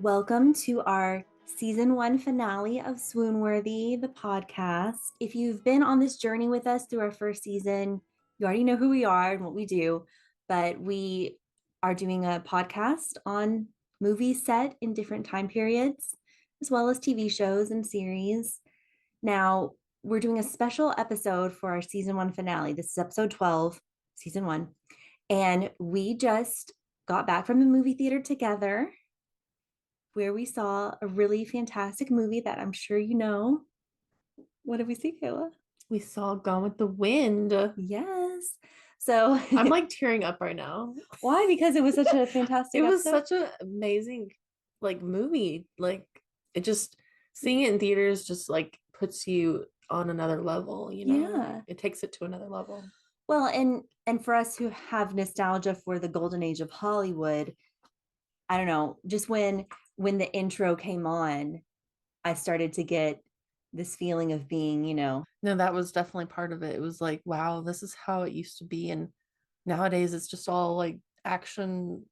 Welcome to our season 1 finale of Swoon-Worthy, the podcast. If you've been on this journey with us through our first season, you already know who we are and what we do, but we are doing a podcast on movies set in different time periods, as well as TV shows and series. Now, we're doing a special episode for our season 1 finale. This is episode 12, season 1. And we just got back from the movie theater together where we saw a really fantastic movie that I'm sure you know. What did we see, Kayla? We saw Gone with the Wind. Yes. So I'm like tearing up right now. why? Because it was such a fantastic It was episode. such an amazing movie. Like it just seeing it in theaters just like puts you on another level, you know? Yeah. It takes it to another level. Well, and for us who have nostalgia for the golden age of Hollywood, I don't know, just when the intro came on, I started to get this feeling of being, No, that was definitely part of it. It was like, wow, this is how it used to be. And nowadays it's just all like action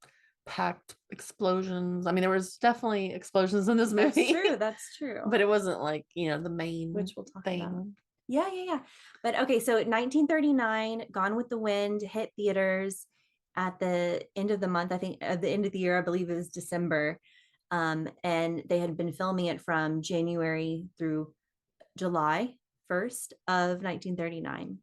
packed explosions. I mean, there was definitely explosions in this movie. That's true. But it wasn't like, the main Which we'll talk thing. about. Yeah. But okay, so 1939, Gone with the Wind hit theaters at the end of the month. I think at the end of the year, I believe it was December. And they had been filming it from January through July 1st of 1939.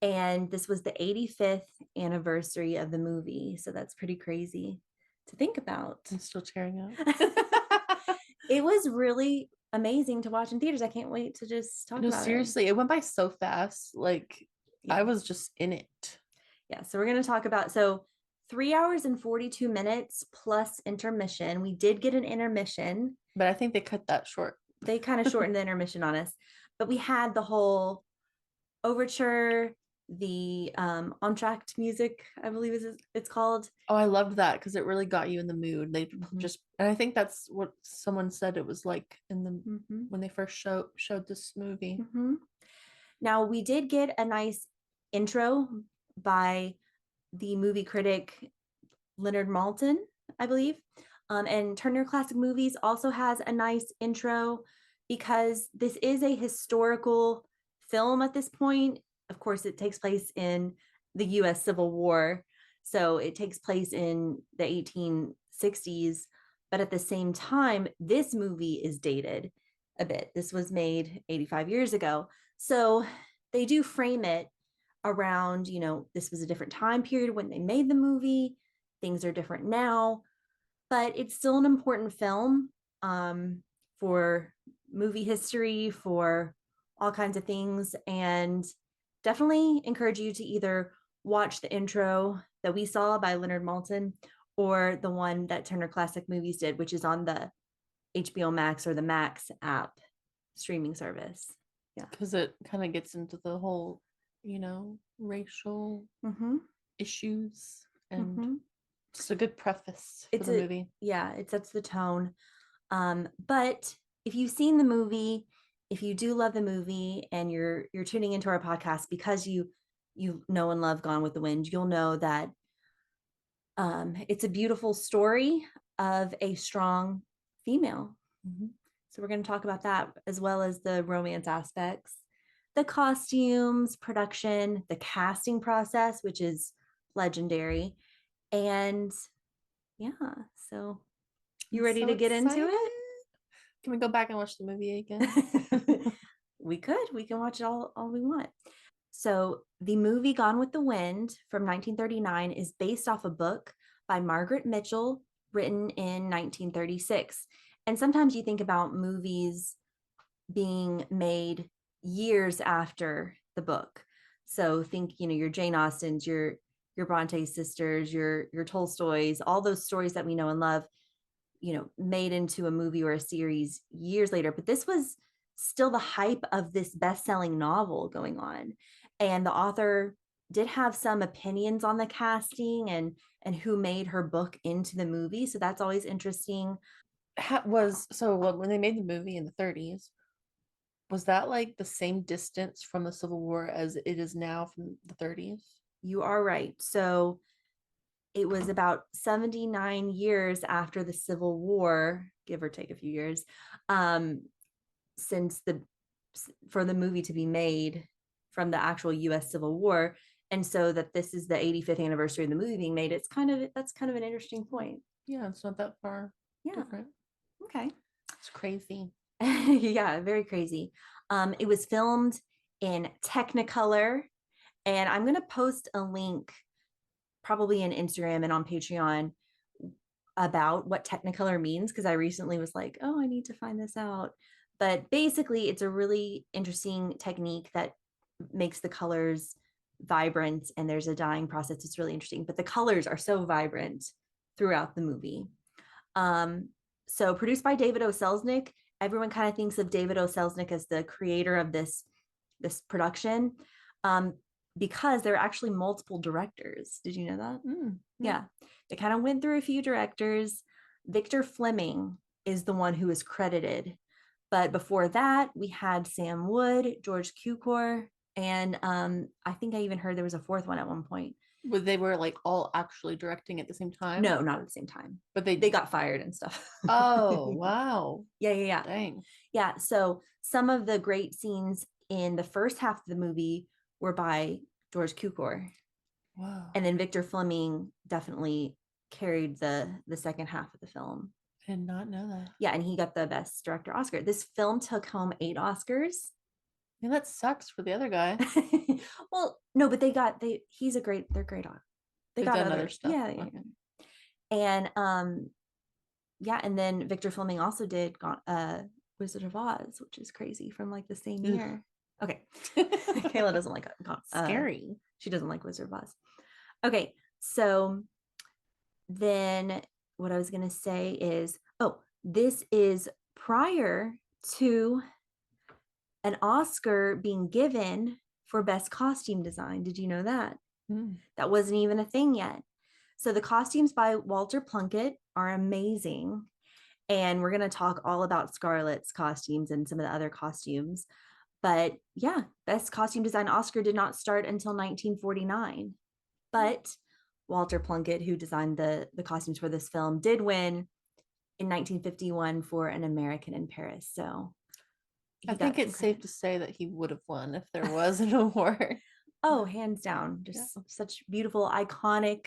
And this was the 85th anniversary of the movie. So that's pretty crazy to think about. I'm still tearing up. It was really amazing to watch in theaters. I can't wait to just talk No, about seriously, it went by so fast. Like Yeah. I was just in it. Yeah. So we're going to talk about 3 hours and 42 minutes plus intermission. We did get an intermission. But I think they cut that short. They kind of shortened the intermission on us, but we had the whole overture, the entr'acte music, I believe it's called. Oh, I loved that because it really got you in the mood. They Mhm. just, and I think that's what someone said it was like in the Mhm. when they first showed this movie. Mhm. Now we did get a nice intro by the movie critic Leonard Maltin, I believe. And Turner Classic Movies also has a nice intro because this is a historical film at this point. Of course, it takes place in the US Civil War. So it takes place in the 1860s. But at the same time, this movie is dated a bit. This was made 85 years ago. So they do frame it around, this was a different time period when they made the movie. Things are different now, but it's still an important film for movie history, for all kinds of things. And definitely encourage you to either watch the intro that we saw by Leonard Maltin or the one that Turner Classic Movies did, which is on the HBO Max or the Max app streaming service. Yeah. Because it kind of gets into the whole, racial issues and just a good preface for the movie. Yeah, it sets the tone. But if you've seen the movie, if you do love the movie and you're tuning into our podcast because you know and love Gone with the Wind, you'll know that it's a beautiful story of a strong female. So we're going to talk about that as well as the romance aspects, the costumes, production, the casting process, which is legendary. And yeah, so you ready to get into it? Can we go back and watch the movie again? We can watch it all we want. So the movie Gone with the Wind from 1939 is based off a book by Margaret Mitchell written in 1936. And sometimes you think about movies being made years after the book. So think, your Jane Austens, your Bronte sisters, your Tolstoys, all those stories that we know and love, made into a movie or a series years later. But this was still the hype of this best-selling novel going on. And the author did have some opinions on the casting and who made her book into the movie. So that's always interesting. When they made the movie in the 30s, was that like the same distance from the Civil War as it is now from the 30s? You are right. So it was about 79 years after the Civil War, give or take a few years, um, since for the movie to be made from the actual US Civil War. And so that this is the 85th anniversary of the movie being made, that's kind of an interesting point. Yeah, it's not that far Yeah. different. Okay. It's crazy. Yeah, very crazy. It was filmed in Technicolor, and I'm gonna post a link probably in Instagram and on Patreon about what Technicolor means because I recently was like, oh, I need to find this out. But basically, it's a really interesting technique that makes the colors vibrant, and there's a dyeing process. It's really interesting, but the colors are so vibrant throughout the movie. Um, so produced by David O. Selznick. Everyone kind of thinks of David O. Selznick as the creator of this production, um, because there are actually multiple directors. Did you know that? Yeah, they kind of went through a few directors. Victor Fleming is the one who is credited, but before that, we had Sam Wood, George Cukor, and I think I even heard there was a fourth one at one point. But they were like all actually directing at the same time? No, not at the same time. But They got fired and stuff. Oh, wow. Yeah. Dang. Yeah. So some of the great scenes in the first half of the movie were by George Cukor. Wow. And then Victor Fleming definitely carried the second half of the film. I did not know that. Yeah, and he got the best director Oscar. This film took home 8 Oscars. Yeah, that sucks for the other guy. Well, no, but they're great on. They They've got done other other stuff. yeah. And yeah, and then Victor Fleming also did Wizard of Oz, which is crazy from like the same year. Okay. Kayla doesn't like Scary. She doesn't like Wizard of Oz. Okay, so then what I was going to say is, oh, this is prior to an Oscar being given for best costume design. Did you know that? That wasn't even a thing yet. So the costumes by Walter Plunkett are amazing. And we're going to talk all about Scarlett's costumes and some of the other costumes. But yeah, best costume design Oscar did not start until 1949. But Walter Plunkett, who designed the costumes for this film, did win in 1951 for An American in Paris. So I think it's safe to say that he would have won if there was an award. Oh, hands down. Just such beautiful, iconic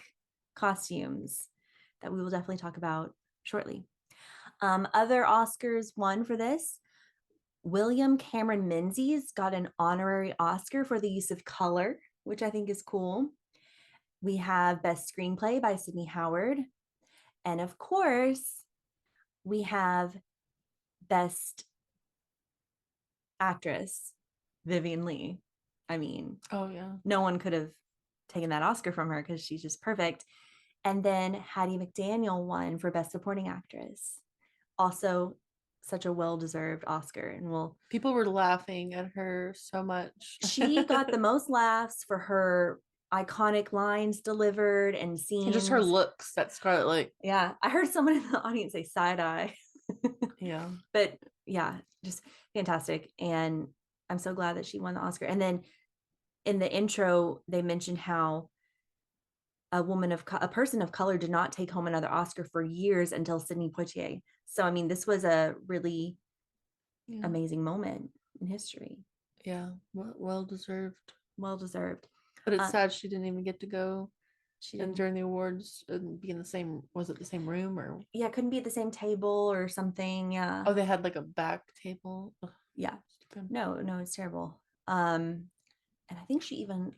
costumes that we will definitely talk about shortly. Other Oscars won for this. William Cameron Menzies got an honorary Oscar for the use of color, which I think is cool. We have Best Screenplay by Sidney Howard. And of course, we have Best Actress, Vivian Leigh. I mean, oh yeah, no one could have taken that Oscar from her because she's just perfect. And then Hattie McDaniel won for Best Supporting Actress. Also, such a well-deserved Oscar. And people were laughing at her so much. She got the most laughs for her iconic lines delivered and scenes. And just her looks that Scarlett like. Yeah, I heard someone in the audience say side eye. Yeah. But yeah, just fantastic. And I'm so glad that she won the Oscar. And then in the intro, they mentioned how a person of color did not take home another Oscar for years until Sidney Poitier. So I mean, this was a really amazing moment in history. Yeah, well deserved. Well deserved. But it's sad she didn't even get to go. She didn't during the awards and be in the same. Was it the same room or? Yeah, couldn't be at the same table or something. Yeah. Oh, they had like a back table. Ugh, yeah. stupid. No, it's terrible. And I think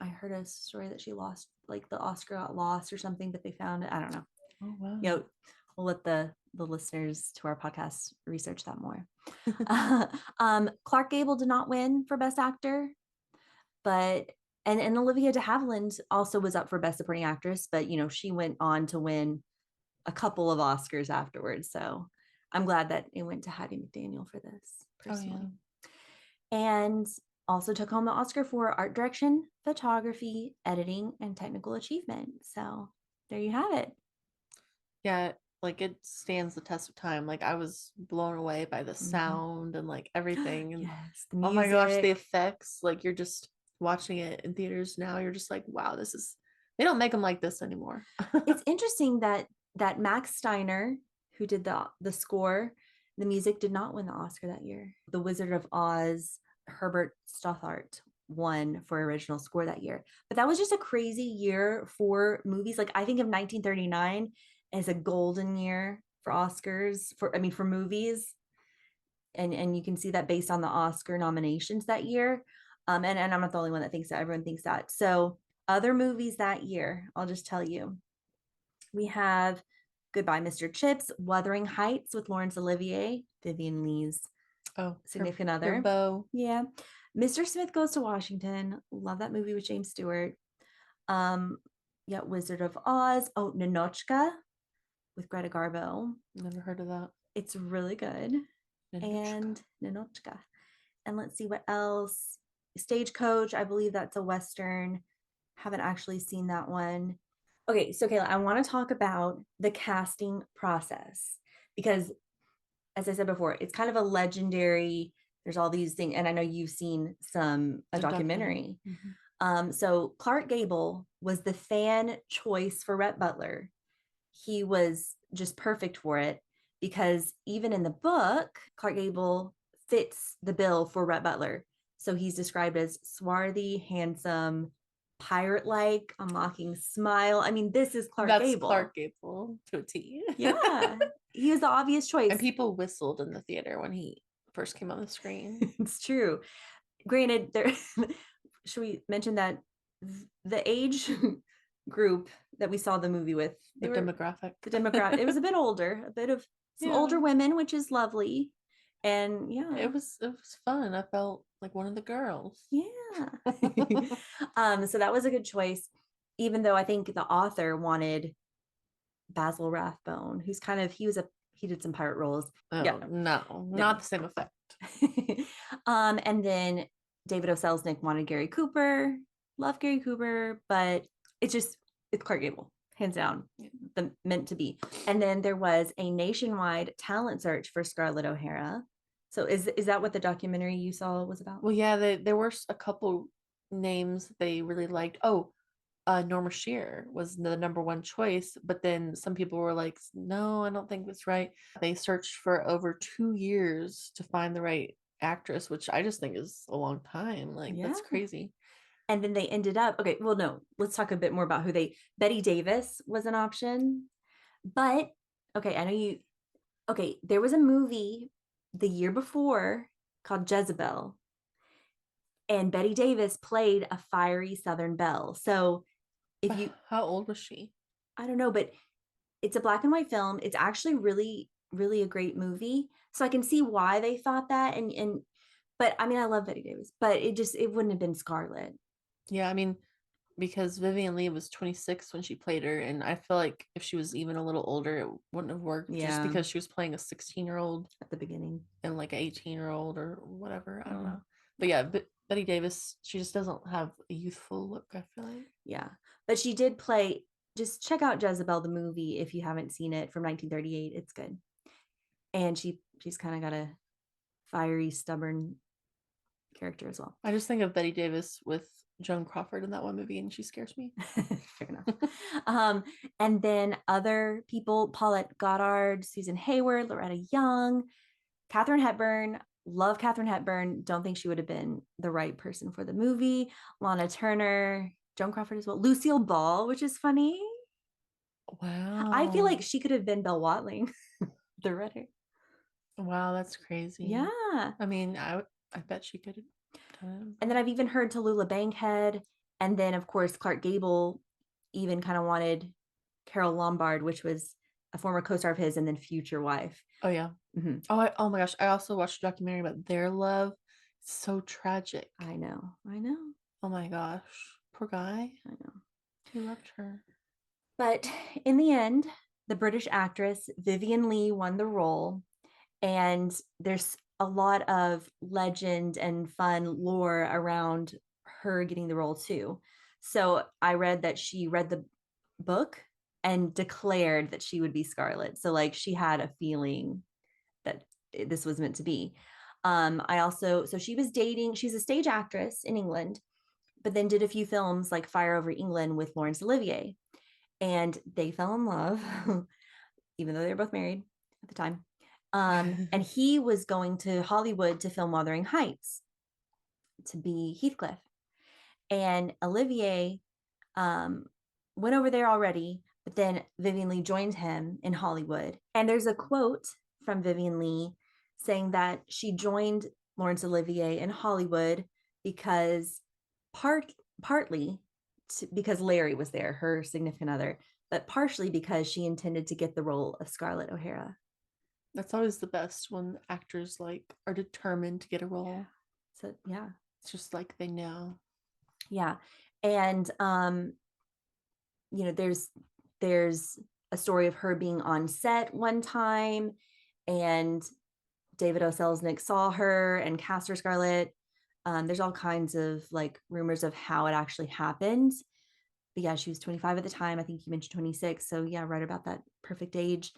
I heard a story that she lost, like the Oscar got lost or something, but they found it. I don't know. Oh wow. You know, we'll let the listeners to our podcast research that more. Clark Gable did not win for Best Actor, but and Olivia de Havilland also was up for Best Supporting Actress, but she went on to win a couple of Oscars afterwards. So I'm glad that it went to Hattie McDaniel for this personally. Oh, yeah. And also took home the Oscar for art direction, photography, editing, and technical achievement. So there you have it. Yeah, like it stands the test of time. Like I was blown away by the sound and like everything. And yes, the music. Oh my gosh, the effects. Like you're just watching it in theaters now. You're just like, wow, this is They don't make them like this anymore. It's interesting that Max Steiner, who did the score, the music, did not win the Oscar that year. The Wizard of Oz, Herbert Stothart won for original score that year. But that was just a crazy year for movies. Like I think of 1939 as a golden year for Oscars, for movies. And you can see that based on the Oscar nominations that year. And I'm not the only one that thinks that. Everyone thinks that. So other movies that year, I'll just tell you. We have Goodbye, Mr. Chips, Wuthering Heights with Laurence Olivier, Vivian Lee's Oh, significant her other. beau. Yeah. Mr. Smith Goes to Washington. Love that movie with James Stewart. Um, yeah, Wizard of Oz. Oh, Ninochka with Greta Garbo. Never heard of that. It's really good. And Ninochka. And let's see what else. Stagecoach, I believe that's a Western. Haven't actually seen that one. Okay, so Kayla, I want to talk about the casting process because, as I said before, it's kind of a legendary. There's all these things, and I know you've seen a documentary. So Clark Gable was the fan choice for Rhett Butler. He was just perfect for it because even in the book, Clark Gable fits the bill for Rhett Butler. So he's described as swarthy, handsome, pirate-like, a mocking smile. I mean, this is Clark That's Gable. Clark Gable to a T. Yeah, he was the obvious choice. And people whistled in the theater when he first came on the screen. It's true. Granted, there should we mention that the age group that we saw the movie with, The demographic. it was a bit older, a bit of some older women, which is lovely. And yeah, it was fun. I felt like one of the girls. Yeah. So that was a good choice, even though I think the author wanted Basil Rathbone, who's kind of he did some pirate roles. Oh, yeah, no, not the same effect. And then David O. Selznick wanted Gary Cooper. Love Gary Cooper, but it's Clark Gable, hands down, the meant to be. And then there was a nationwide talent search for Scarlett O'Hara. So is that what the documentary you saw was about? Well, yeah, there were a couple names they really liked. Oh, Norma Shear was the number one choice, but then some people were like, no, I don't think that's right. They searched for over 2 years to find the right actress, which I just think is a long time. Like, that's crazy. And then they ended up, okay, well, no, let's talk a bit more about Betty Davis was an option. But, okay, I know there was a movie the year before called Jezebel. And Betty Davis played a fiery Southern belle. So how old was she? I don't know, but it's a black and white film. It's actually really, really a great movie. So I can see why they thought that. But I mean, I love Betty Davis, but it wouldn't have been Scarlett. Yeah, I mean, because Vivian Leigh was 26 when she played her, and I feel like if she was even a little older, it wouldn't have worked. Just because she was playing a 16-year-old at the beginning and like an 18-year-old or whatever. I don't know. But yeah, Betty Davis, she just doesn't have a youthful look, I feel like. Yeah, but she did play. Just check out Jezebel the movie if you haven't seen it, from 1938. It's good, and she's kind of got a fiery, stubborn character as well. I just think of Betty Davis with Joan Crawford in that one movie, and she scares me. Fair enough. And then other people: Paulette Goddard, Susan Hayward, Loretta Young, Katharine Hepburn. Love Katharine Hepburn. Don't think she would have been the right person for the movie. Lana Turner, Joan Crawford as well. Lucille Ball, which is funny. Wow. I feel like she could have been Belle Watling, the red hair. Wow, that's crazy. Yeah. I mean, I bet she could have done it. And then I've even heard Tallulah Bankhead. And then, of course, Clark Gable even kind of wanted Carol Lombard, which was a former co-star of his and then future wife. Oh, yeah. Mm-hmm. Oh my gosh. I also watched a documentary about their love. It's so tragic. I know. Oh my gosh. Poor guy. I know. He loved her. But in the end, the British actress Vivian Leigh won the role. And there's a lot of legend and fun lore around her getting the role too. So I read that she read the book and declared that she would be Scarlett. So like she had a feeling that this was meant to be. So she was dating, she's a stage actress in England, but then did a few films like Fire Over England with Laurence Olivier. And they fell in love, even though they were both married at the time. And he was going to Hollywood to film Wuthering Heights to be Heathcliff. And Olivier um, went over there already, but then Vivien Leigh joined him in Hollywood. And there's a quote from Vivien Leigh saying that she joined Laurence Olivier in Hollywood because partly because Larry was there, her significant other, but partially because she intended to get the role of Scarlett O'Hara. That's always the best when actors like are determined to get a role. So yeah, it's just like they know. Yeah, and there's a story of her being on set one time, and David O. Selznick saw her and cast her Scarlett. There's all kinds of like rumors of how it actually happened. But yeah, she was 25 at the time. I think you mentioned 26. So yeah, right about that perfect age.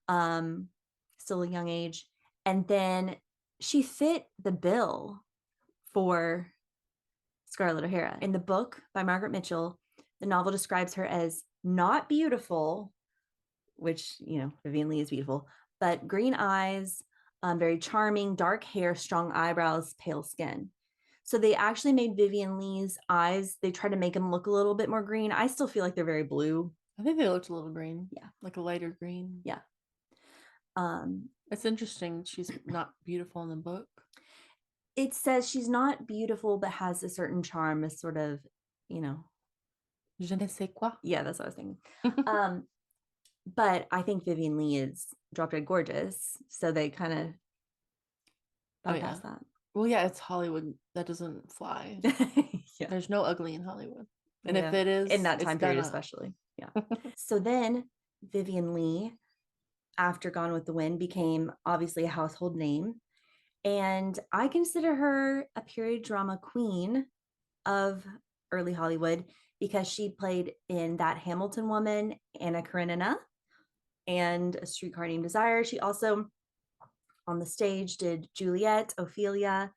Still a young age. And then she fit the bill for Scarlett O'Hara. In the book by Margaret Mitchell, the novel describes her as not beautiful, which, Vivien Leigh is beautiful, but green eyes, very charming, dark hair, strong eyebrows, pale skin. So they actually made Vivien Leigh's eyes, they tried to make them look a little bit more green. I still feel like they're very blue. I think they looked a little green. Yeah. Like a lighter green. Yeah. It's interesting she's not beautiful in the book. It says she's not beautiful, but has a certain charm, a sort of, Je ne sais quoi. Yeah, that's what I was thinking. But I think Vivien Leigh is drop dead gorgeous. So they kind of bypass that. Well, yeah, it's Hollywood. That doesn't fly. Yeah. There's no ugly in Hollywood. And Yeah. if it is, in that time period, especially. Yeah. So then Vivien Leigh, after Gone with the Wind, became obviously a household name. And I consider her a period drama queen of early Hollywood because she played in That Hamilton Woman, Anna Karenina, and A Streetcar Named Desire. She also, on the stage, did Juliet, Ophelia,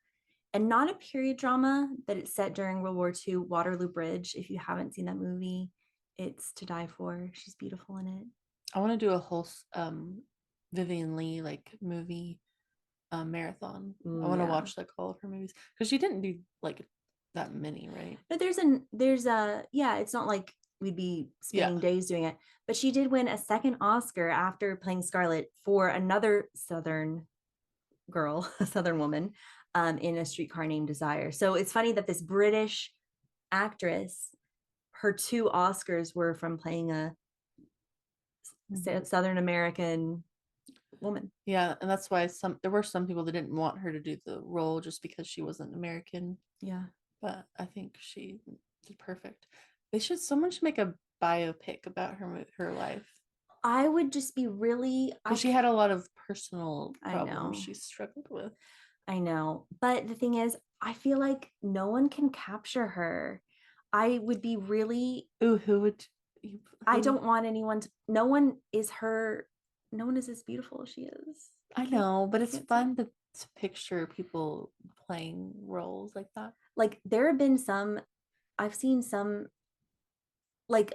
and not a period drama, but it's set during World War II, Waterloo Bridge. If you haven't seen that movie, it's to die for. She's beautiful in it. I want to do a whole Vivien Leigh like movie marathon. Ooh, I want to watch like all of her movies because she didn't do like that many, right? But it's not like we'd be spending days doing it. But she did win a second Oscar after playing Scarlett for another Southern girl, a Southern woman, in A Streetcar Named Desire. So it's funny that this British actress, her two Oscars were from playing a Southern American woman. Yeah, and that's why there were some people that didn't want her to do the role just because she wasn't American. Yeah. But I think she did perfect. Someone should make a biopic about her life. I would just be really, because she had a lot of personal problems she struggled with. I know, but the thing is, I feel like no one can capture her. I would be really. Ooh, who would? I don't want anyone to. No one is her. No one is as beautiful as she is. I know, but it's fun to picture people playing roles like that. Like there have been some. I've seen some. Like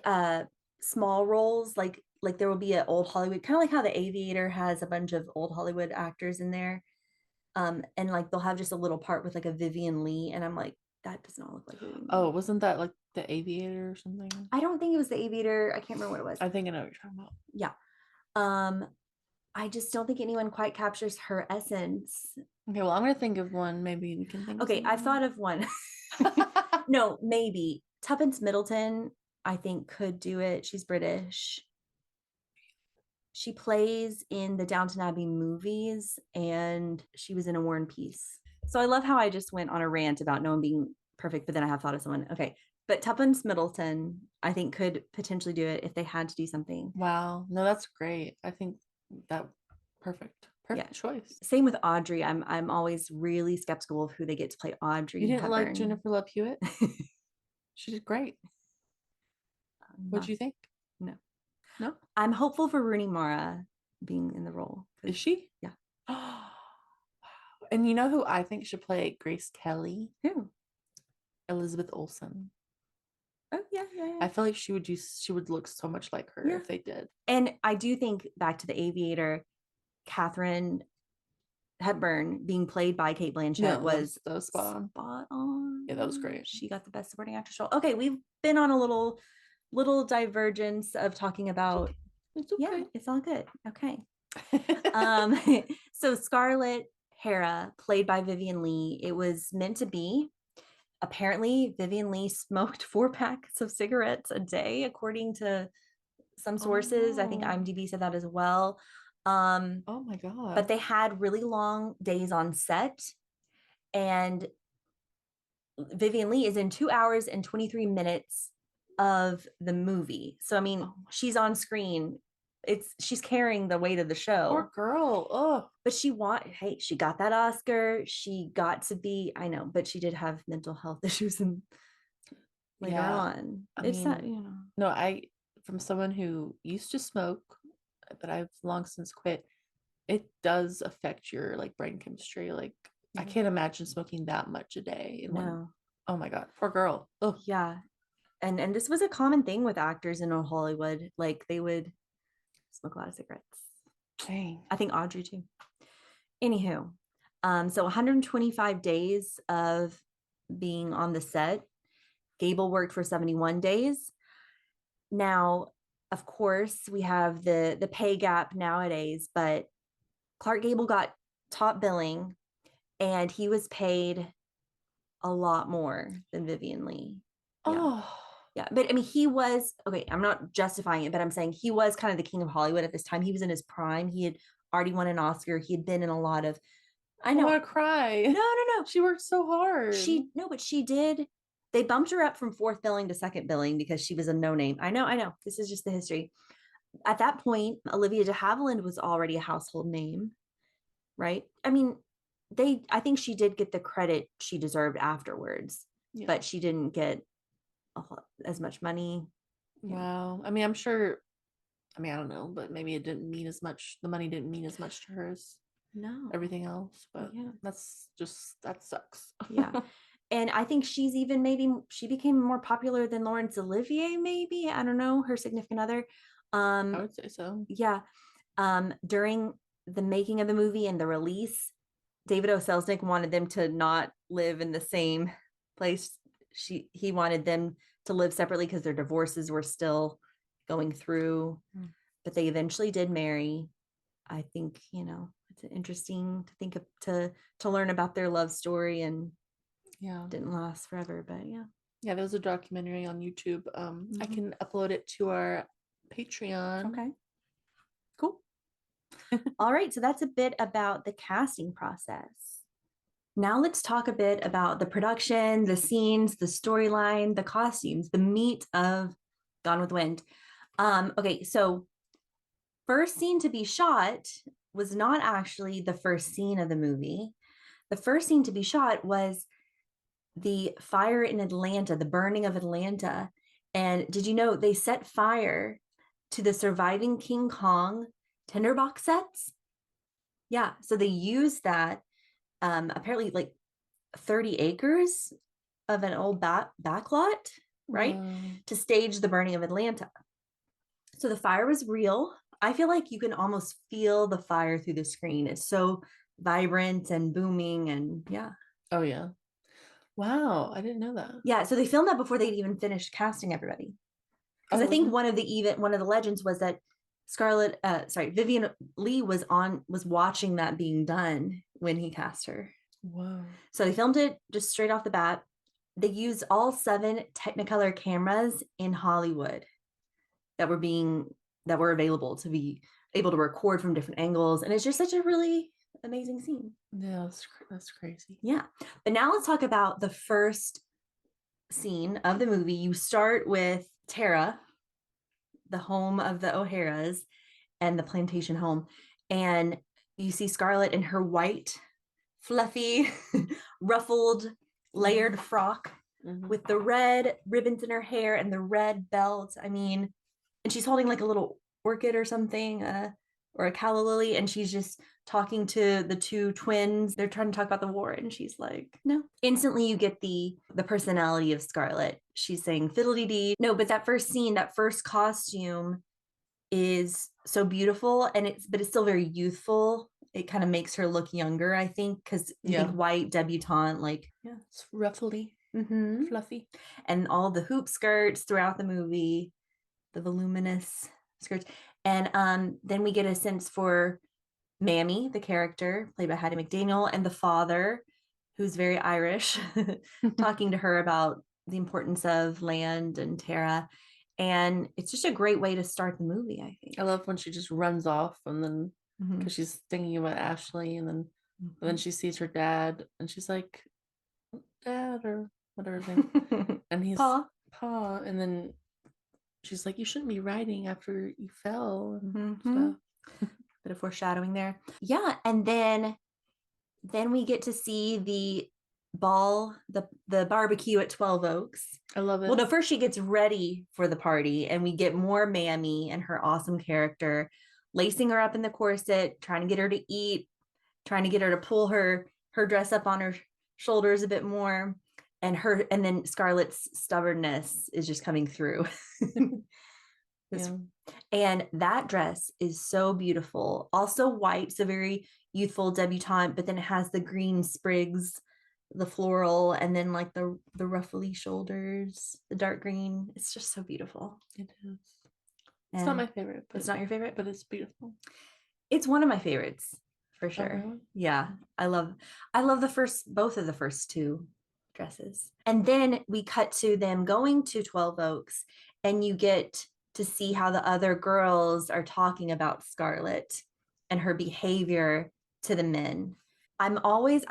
small roles, like there will be an old Hollywood, kind of like how The Aviator has a bunch of old Hollywood actors in there. And like they'll have just a little part with like a Vivien Leigh, and I'm like, that does not look like Vivien Leigh. Oh, wasn't that like The Aviator or something? I don't think it was The Aviator. I can't remember what it was. I think I know what you're talking about. Yeah. I just don't think anyone quite captures her essence. Okay, well, I'm gonna think of one. Maybe we can think. Okay, I've thought of one. No, maybe Tuppence Middleton, I think, could do it. She's British. She plays in the Downton Abbey movies, and she was in A War and Peace. So I love how I just went on a rant about no one being perfect, but then I have thought of someone. Okay, but Tuppence Middleton, I think, could potentially do it if they had to do something. Wow, no, that's great. I think that perfect choice. Same with Audrey. I'm always really skeptical of who they get to play Audrey. You didn't like Jennifer Love Hewitt? She did great. What do you think? No, I'm hopeful for Rooney Mara being in the role. Is she? Yeah. Wow. And you know who I think should play Grace Kelly? Who? Elizabeth Olsen. Oh yeah, yeah, yeah. I feel like she would look so much like her Yeah. if they did. And I do think back to The Aviator, Catherine Hepburn being played by Kate Blanchett No, was that was spot on. spot on. Yeah, that was great. She got the best supporting actress role. Okay, we've been on a little divergence of talking It's about. okay. It's Yeah, okay. it's all good. Okay. Um, so Scarlett Hera, played by Vivian Lee, it was meant to be. Apparently, Vivian Lee smoked 4 packs of cigarettes a day, according to some Oh sources. I think no. IMDb said that as well. Um, Oh my but God. they had really long days on set, and Vivian Lee is in 2 hours and 23 minutes of the movie. So I mean, Oh my she's on screen. She's carrying the weight of the poor show. girl. Oh But she got that Oscar. She got to be, I know, but she did have mental health issues and later yeah. on. I It's that, mean, no, from someone who used to smoke, but I've long since quit, it does affect your like brain chemistry. Like I yeah, can't imagine smoking that much a day in one. no. Oh my God, poor girl. Oh, Yeah. And this was a common thing with actors in Hollywood. Like they would smoke a lot of cigarettes. dang. I think Audrey too. Anywho, so 125 days of being on the set. Gable worked for 71 days. Now, of course, we have the pay gap nowadays, but Clark Gable got top billing and he was paid a lot more than Vivian Lee. Yeah. Oh, Yeah. But I mean, he was okay. I'm not justifying it, but I'm saying he was kind of the king of Hollywood at this time. He was in his prime. He had already won an Oscar. He had been in a lot of, I I know. want to cry. No, no, no. She worked so hard. But she did. They bumped her up from fourth billing to second billing because she was a no name. I know. This is just the history. At that point, Olivia de Havilland was already a household name, right? I mean, I think she did get the credit she deserved afterwards, Yeah. but she didn't get as much money. Yeah. Wow. I mean, I'm sure. I mean, I don't know, but maybe it didn't mean as much. The money didn't mean as much to her as No. everything else. But Yeah. that sucks. Yeah. And I think she became more popular than Laurence Olivier, maybe. I don't know, her significant other. I Um, would say so. yeah. During the making of the movie and the release, David O. Selznick wanted them to not live in the same place. He wanted them to live separately because their divorces were still going through, Mm. but they eventually did marry. I think, it's interesting to think of to learn about their love story, and Yeah. didn't last forever, but yeah. Yeah, there was a documentary on YouTube. I Mhm. can upload it to our Patreon. Okay, cool. All right, so that's a bit about the casting process. Now let's talk a bit about the production, the scenes, the storyline, the costumes, the meat of Gone with the Wind. Okay, so first scene to be shot was not actually the first scene of the movie. The first scene to be shot was the fire in Atlanta, the burning of Atlanta. And did you know they set fire to the surviving King Kong tinderbox sets? Yeah, so they used that, apparently like 30 acres of an old backlot, right? Wow. To stage the burning of Atlanta. So the fire was real. I feel like you can almost feel the fire through the screen. It's so vibrant and booming, and yeah. Oh yeah. Wow, I didn't know that. Yeah, so they filmed that before they'd even finished casting everybody. Because Oh, I think really? one of the legends was that Vivian Lee was watching that being done when he cast her. Whoa. So they filmed it just straight off the bat. They used all 7 Technicolor cameras in Hollywood that were available to be able to record from different angles, and it's just such a really amazing scene. Yeah, that's crazy. Yeah, but now let's talk about the first scene of the movie. You start with Tara, the home of the O'Haras, and the plantation home, and you see Scarlett in her white, fluffy, ruffled, layered frock Mhm. with the red ribbons in her hair and the red belt. I mean, and she's holding like a little orchid or something, or a calla lily, and she's just talking to the two twins. They're trying to talk about the war, and she's like, no. Instantly, you get the personality of Scarlet. She's saying fiddly dee. No, but that first scene, that first costume is so beautiful, and it's still very youthful. It kind of makes her look younger, I think, because you think white debutante, like, yeah, it's ruffly, fluffy, and all the hoop skirts throughout the movie, the voluminous skirts, and then we get a sense for Mammy, the character played by Hattie McDaniel, and the father, who's very Irish, talking to her about the importance of land and Tara. And it's just a great way to start the movie, I think. I love when she just runs off and then because she's thinking about Ashley and then she sees her dad and she's like, Dad or whatever his name. And he's Pa. And then she's like, you shouldn't be riding after you fell and stuff. Bit of foreshadowing there. Yeah. And then we get to see the ball, the barbecue at 12 Oaks. I love it. Well, no, first she gets ready for the party, and we get more Mammy and her awesome character lacing her up in the corset, trying to get her to eat, trying to get her to pull her dress up on her shoulders a bit more. And then Scarlett's stubbornness is just coming through. Yeah. And that dress is so beautiful. Also white, so very youthful debutante, but then it has the green sprigs, the floral, and then like the ruffly shoulders, the dark green. It's just so beautiful. It is. It's not my favorite. It's not your favorite? But it's beautiful. It's one of my favorites for sure. Oh, really? Yeah. I love both of the first two dresses. And then we cut to them going to 12 Oaks, and you get to see how the other girls are talking about Scarlet and her behavior to the men. I've always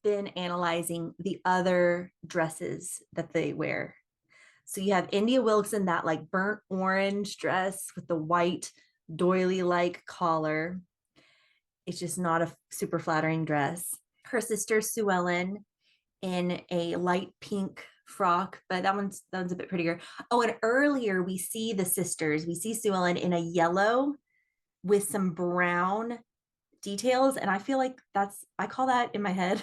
been analyzing the other dresses that they wear. So you have India Wilkes in that like burnt orange dress with the white doily-like collar. It's just not a super flattering dress. Her sister Sue Ellen in a light pink frock, but that one's a bit prettier. Oh, and earlier we see the sisters. We see Sue Ellen in a yellow with some brown details, and I feel like I call that in my head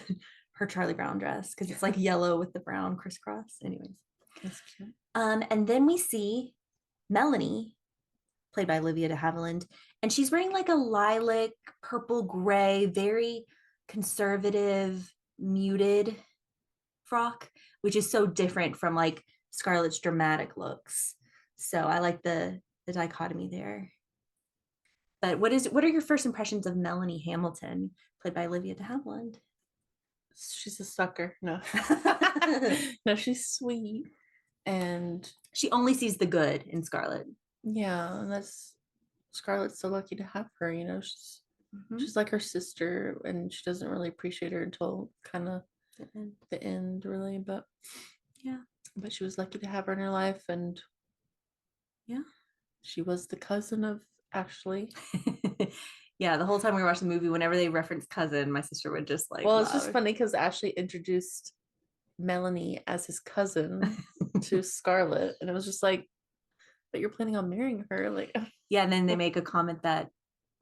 her Charlie Brown dress, because it's like yellow with the brown crisscross. Anyways, that's cute. And then we see Melanie, played by Olivia de Havilland, and she's wearing like a lilac, purple gray, very conservative, muted frock, which is so different from like Scarlett's dramatic looks. So I like the dichotomy there. But what are your first impressions of Melanie Hamilton, played by Olivia de Havilland? She's a sucker. No. No, she's sweet. And she only sees the good in Scarlett. Yeah, and Scarlett's so lucky to have her, you know. She's like her sister, and she doesn't really appreciate her until kind of the end, really. But yeah, but she was lucky to have her in her life, and yeah, she was the cousin of Ashley. Yeah, the whole time we were watching the movie, whenever they referenced cousin, my sister would just like. Well, it's just funny because Ashley introduced Melanie as his cousin to Scarlett, and it was just like, but you're planning on marrying her, like. Yeah, and then they make a comment that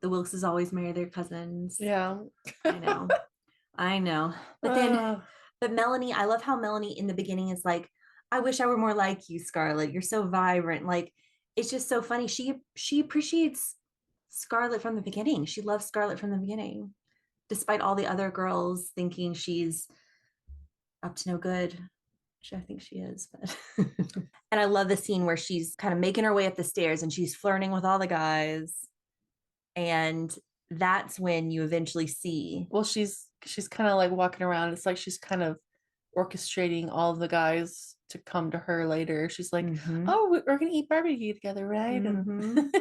the Wilkes always marry their cousins. Yeah, I know. But Melanie, I love how Melanie in the beginning is like, I wish I were more like you, Scarlett. You're so vibrant. Like, it's just so funny. She appreciates Scarlett from the beginning. She loves Scarlett from the beginning, despite all the other girls thinking she's up to no good, which I think she is. But and I love the scene where she's kind of making her way up the stairs and she's flirting with all the guys. And that's when you eventually see. Well, she's kind of like walking around. It's like she's kind of orchestrating all the guys to come to her later. She's like, oh, we're gonna eat barbecue together, right? And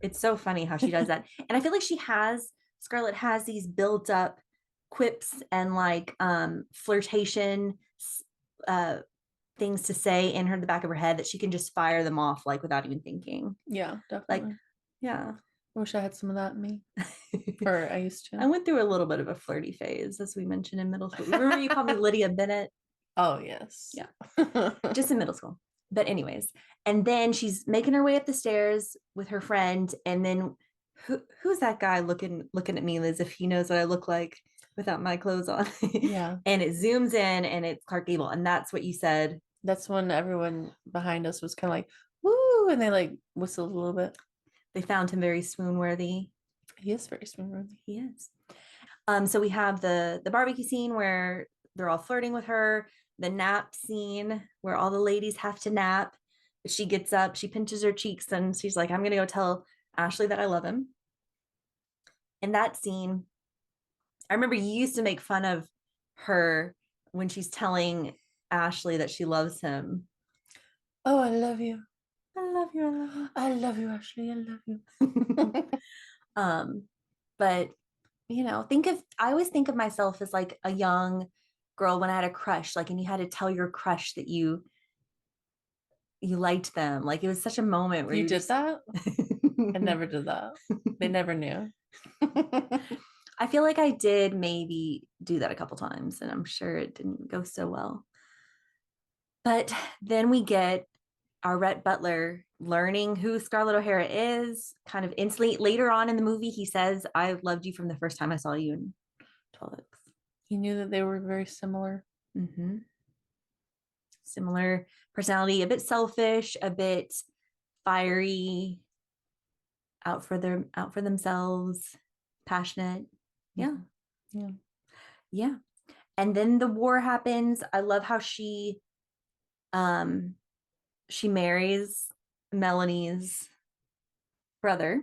it's so funny how she does that. And I feel like Scarlett has these built up quips and like flirtation things to say in the back of her head that she can just fire them off like without even thinking. Yeah, definitely. Like, yeah. I wish I had some of that in me. Or I used to. I went through a little bit of a flirty phase, as we mentioned, in middle school. Remember you called me Lydia Bennett? Oh, yes. Yeah. Just in middle school. But anyways, and then she's making her way up the stairs with her friend, and then who's that guy looking at me as if he knows what I look like without my clothes on? Yeah. And it zooms in and it's Clark Gable. And that's what you said. That's when everyone behind us was kind of like, woo, and they like whistled a little bit. They found him very swoon worthy. He is very swoon-worthy. He is. So we have the barbecue scene where they're all flirting with her, the nap scene where all the ladies have to nap. She gets up, she pinches her cheeks, and she's like, I'm gonna go tell Ashley that I love him. In that scene, I remember you used to make fun of her when she's telling Ashley that she loves him. Oh, I love you. I love you, I love you. I love you, Ashley. I love you. um, but I always think of myself as like a young girl when I had a crush, like, and you had to tell your crush that you liked them. Like it was such a moment where You you did just that? I never did that. They never knew. I feel like I did maybe do that a couple times, and I'm sure it didn't go so well. But then we get our Rhett Butler learning who Scarlett O'Hara is kind of instantly. Later on in the movie, he says, I loved you from the first time I saw you in 12 Oaks. He knew that they were very similar. Mm-hmm. Similar personality, a bit selfish, a bit fiery, out for themselves, passionate. Yeah. Yeah. Yeah. And then the war happens. I love how um she marries Melanie's brother,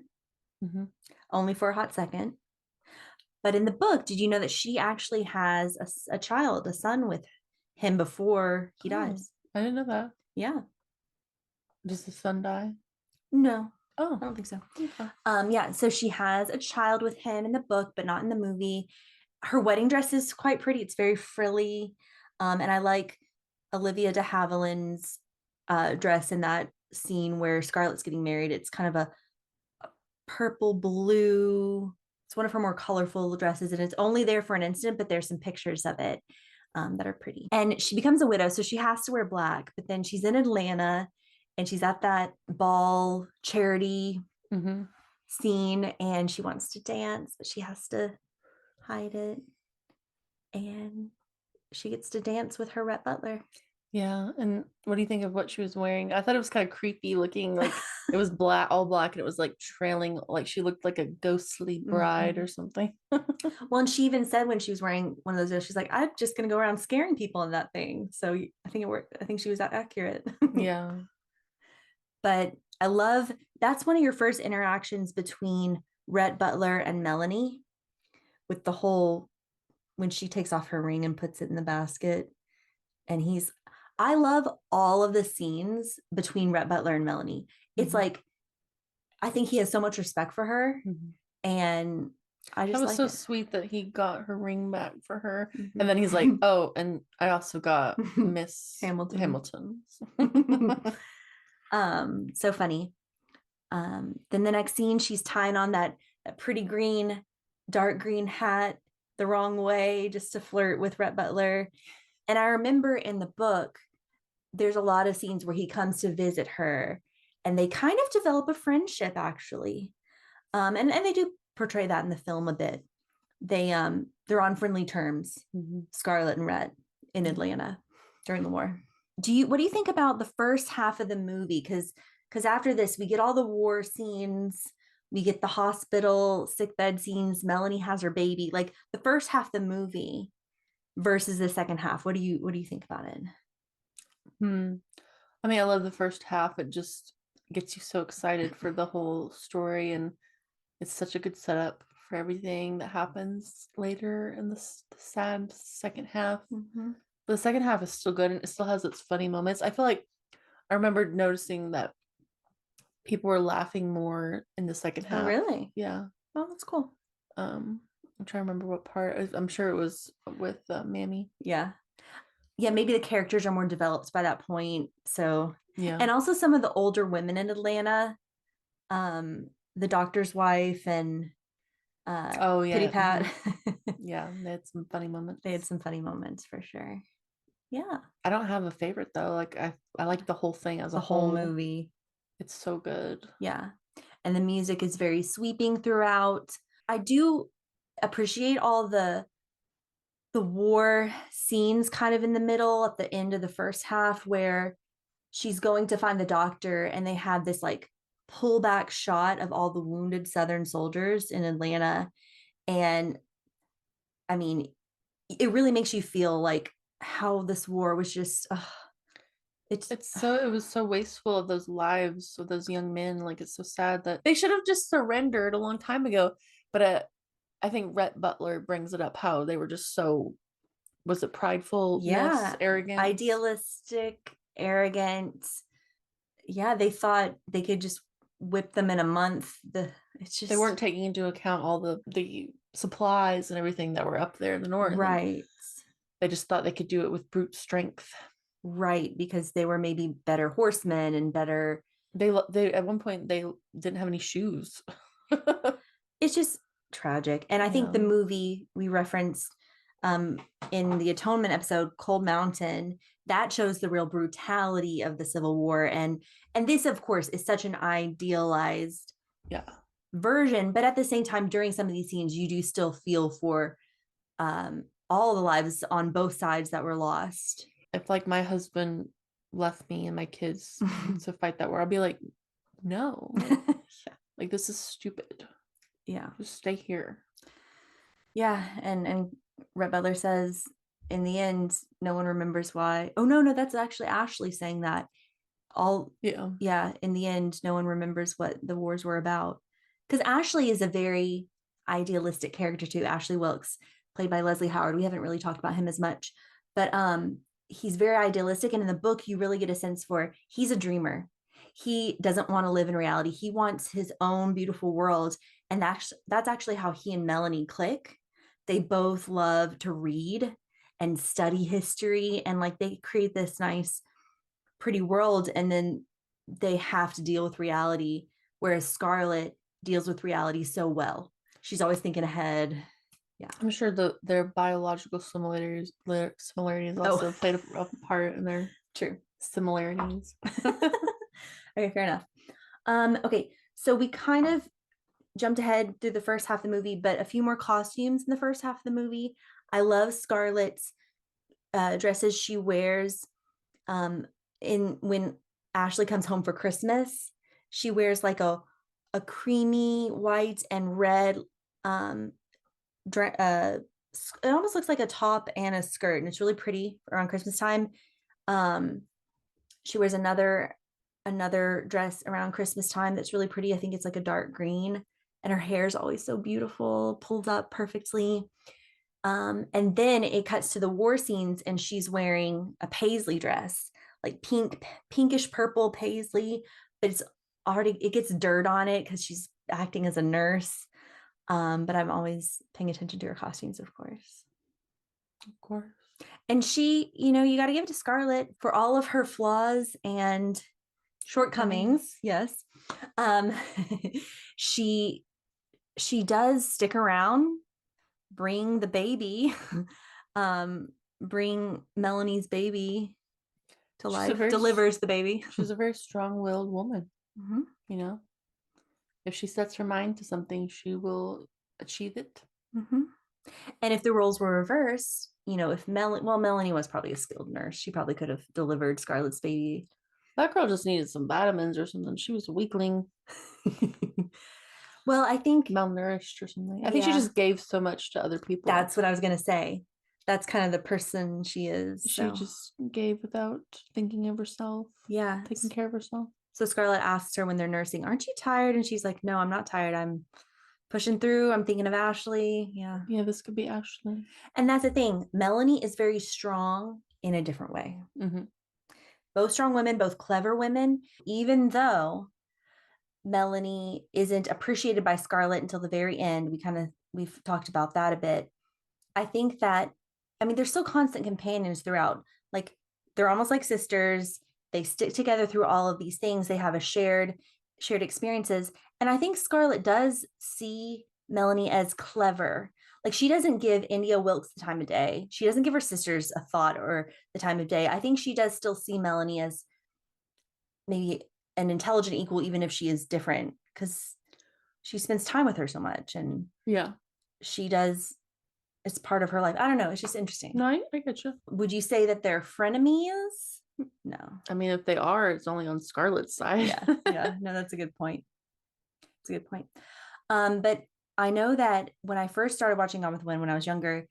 Mm-hmm. only for a hot second. But in the book, did you know that she actually has a child, a son with him before he Oh, dies? I didn't know that. Yeah. Does the son die? No, Oh, I don't think so. okay. Yeah, so she has a child with him in the book, but not in the movie. Her wedding dress is quite pretty. It's very frilly. And I like Olivia de Havilland's dress in that scene where Scarlett's getting married. It's kind of a purple blue. It's one of her more colorful dresses, and it's only there for an instant, but there's some pictures of it that are pretty. And she becomes a widow, so she has to wear black. But then she's in Atlanta, and she's at that ball charity Mm-hmm. scene, and she wants to dance, but she has to hide it. And she gets to dance with her Rhett Butler. Yeah. And what do you think of what she was wearing? I thought it was kind of creepy looking. Like it was black, all black, and it was like trailing, like she looked like a ghostly bride Mm-hmm. or something. Well, and she even said when she was wearing one of those dresses, she's like, I'm just going to go around scaring people in that thing. So I think it worked. I think she was that accurate. Yeah. But I love that's one of your first interactions between Rhett Butler and Melanie with the whole when she takes off her ring and puts it in the basket. And I love all of the scenes between Rhett Butler and Melanie. It's Mm-hmm. like, I think he has so much respect for her. Mm-hmm. And I That just was like so it. Mm-hmm. sweet that he got her ring back for her. And then he's like, oh, and I also got Miss Hamilton. Hamilton. So funny. Then the next scene, she's tying on that pretty green, dark green hat the wrong way just to flirt with Rhett Butler. And I remember in the book, there's a lot of scenes where he comes to visit her and they kind of develop a friendship actually. And they do portray that in the film a bit. They're on friendly terms, Mm-hmm. Scarlett and Rhett in Atlanta during the war. What do you think about the first half of the movie? Because after this, we get all the war scenes, we get the hospital sick bed scenes. Melanie has her baby. Like the first half of the movie versus the second half. What do you think about it? Hmm. I mean, I love the first half. It just gets you so excited for the whole story, and it's such a good setup for everything that happens later in the sad second half. Mm-hmm. But the second half is still good, and it still has its funny moments. I feel like I remember noticing that people were laughing more in the second Oh, half. really? Yeah. Oh, that's cool. I'm trying to remember what part. I'm sure it was with Mammy. Yeah. Yeah, maybe the characters are more developed by that point. So, Yeah. and also some of the older women in Atlanta, the doctor's wife and Oh Pity yeah. Pat. Yeah, they had some funny moments. They had some funny moments for sure. Yeah. I don't have a favorite though. Like I like the whole thing as a The whole whole. movie. It's so good. Yeah. and the music is very sweeping throughout. I do appreciate all the war scenes kind of in the middle at the end of the first half where she's going to find the doctor and they have this like pullback shot of all the wounded Southern soldiers in Atlanta. And I mean, it really makes you feel like how this war was just, it's, It was so wasteful of those lives of those young men. Like it's so sad that they should have just surrendered a long time ago. But I think Rhett Butler brings it up how they were just so, was it pridefulness, yeah, arrogance? idealistic, arrogant. Yeah, they thought they could just whip them in a month. It's They just weren't taking into account all the supplies and everything that were up there in the north, and right. they just thought they could do it with brute strength. Right, because they were maybe better horsemen and better. They at one point they didn't have any shoes. It's just tragic. And I think Yeah. the movie we referenced um, in the Atonement episode, Cold Mountain, that shows the real brutality of the Civil War. And this, of course, is such an idealized Yeah. version, but at the same time, during some of these scenes, you do still feel for all the lives on both sides that were lost. If like my husband left me and my kids to fight that war, I'll be like, no, Yeah. like this is stupid. Yeah. Just stay here. Yeah, and Rhett Butler says in the end, no one remembers why. Oh no, that's actually Ashley saying that. All Yeah. yeah, in the end, no one remembers what the wars were about. Because Ashley is a very idealistic character too. Ashley Wilkes, played by Leslie Howard. We haven't really talked about him as much, but he's very idealistic, and in the book, you really get a sense for he's a dreamer. He doesn't want to live in reality. He wants his own beautiful world, and that's actually how he and Melanie click. They both love to read and study history, and like they create this nice pretty world, and then they have to deal with reality, whereas Scarlett deals with reality so well. She's always thinking ahead. Yeah. I'm sure their biological similarities Oh, also played a part in their true. similarities. Okay, fair enough. Okay, so we kind of jumped ahead through the first half of the movie, but a few more costumes in the first half of the movie. I love Scarlett's dresses she wears in when Ashley comes home for Christmas. She wears like a creamy white and red um it almost looks like a top and a skirt, and it's really pretty around Christmas time. um she wears another dress around Christmas time that's really pretty. I think it's like a dark green, and her hair is always so beautiful, pulled up perfectly. And then it cuts to the war scenes, and she's wearing a paisley dress, like pinkish purple paisley, but it gets dirt on it because she's acting as a nurse. But I'm always paying attention to her costumes, of course. Of course. And she, you got to give it to Scarlett for all of her flaws and shortcomings. Yes. Um, she she does stick around, bring the baby, um, bring Melanie's baby to She's a life, very delivers the baby. she's a very strong-willed woman, Mhm. you know. If she sets her mind to something, she will achieve it. Mhm. And if the roles were reversed, if Melanie was probably a skilled nurse, she probably could have delivered Scarlett's baby. That girl just needed some vitamins or something. She was a weakling, Well, I think, malnourished or something. I think she yeah, just gave so much to other people. that's what I was going to say. That's kind of the person she is. She So, just gave without thinking of herself, yeah. taking care of herself. So Scarlett asks her when they're nursing, "Aren't you tired?" And she's like, "No, I'm not tired. I'm pushing through. I'm thinking of Ashley." Yeah. Yeah, this could be Ashley. And that's the thing. Melanie is very strong in a different way. Mm-hmm. Both strong women, both clever women, even though Melanie isn't appreciated by Scarlett until the very end. We've talked about that a bit. I think that, I mean, they're still constant companions throughout. Like they're almost like sisters. They stick together through all of these things. They have a shared experiences. And I think Scarlett does see Melanie as clever. Like she doesn't give India Wilkes the time of day. She doesn't give her sisters a thought or the time of day. I think she does still see Melanie as maybe an intelligent equal, even if she is different because she spends time with her so much, and Yeah. she does, it's part of her life. I don't know. It's just interesting. No, I get you. Would you say that they're frenemies? No. I mean, if they are, it's only on Scarlett's side. Yeah. Yeah. No, that's a good point. It's a good point. But I know that when I first started watching Gone with the Wind when I was younger,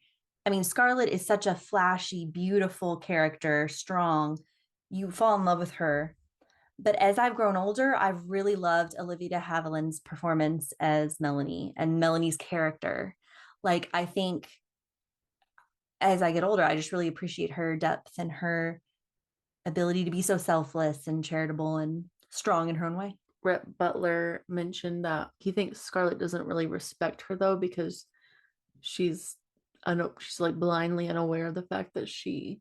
I mean, Scarlett is such a flashy, beautiful character, strong. You fall in love with her. But as I've grown older, I've really loved Olivia de Havilland's performance as Melanie and Melanie's character. Like, I think as I get older, I just really appreciate her depth and her ability to be so selfless and charitable and strong in her own way. Rhett Butler mentioned that he thinks Scarlett doesn't really respect her though because she's she's like blindly unaware of the fact that she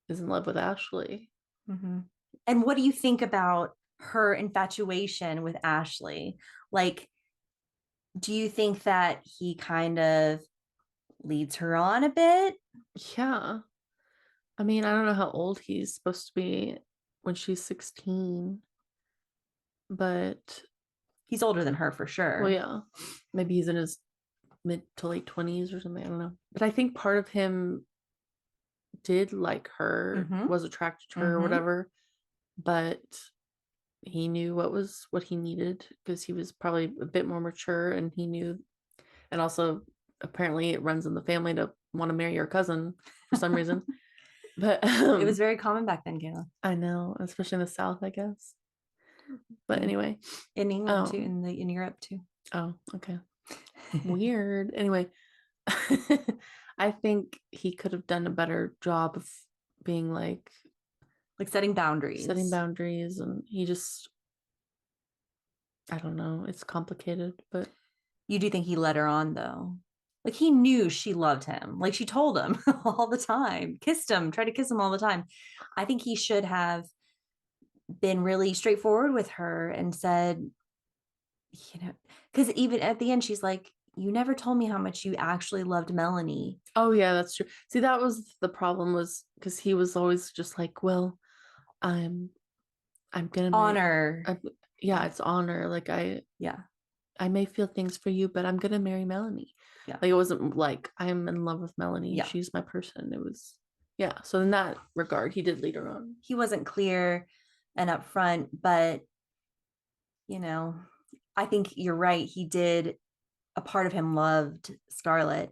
is in love with Ashley. Mm-hmm. And what do you think about her infatuation with Ashley? Like, do you think that he kind of leads her on a bit? Yeah. I mean, I don't know how old he's supposed to be when she's 16, but He's older than her for well, sure. yeah. Maybe he's in his mid to late 20s or something. I don't know. But I think part of him did like her, Mm-hmm. was attracted to her or Mm-hmm. whatever, but he knew what he needed because he was probably a bit more mature and he knew, and also apparently it runs in the family to want to marry your cousin for some reason. But It was very common back then, Kayla. I know, especially in the South, I guess. But And anyway, in England too, in Europe too. oh, okay. Weird. Anyway, I think he could have done a better job of being like setting setting boundaries. boundaries, and he just, I don't know, it's complicated, but You do think he led her on though? Like he knew she loved him. Like she told him all the time, kissed him, tried to kiss him all the time. I think he should have been really straightforward with her and said, because even at the end, she's like, you never told me how much you actually loved Melanie. oh yeah, that's true. See, that was the problem, was because he was always just like, well, I'm I'm gonna marry, Honor. I, yeah, it's honor. Like Yeah. I may feel things for you, but I'm gonna marry Melanie. Yeah. Like it wasn't like I'm in love with Melanie. Yeah. She's my person. It was, yeah. So in that regard, he did lead her on. He wasn't clear and upfront, but, you know, I think you're right. He did, a part of him loved Scarlett.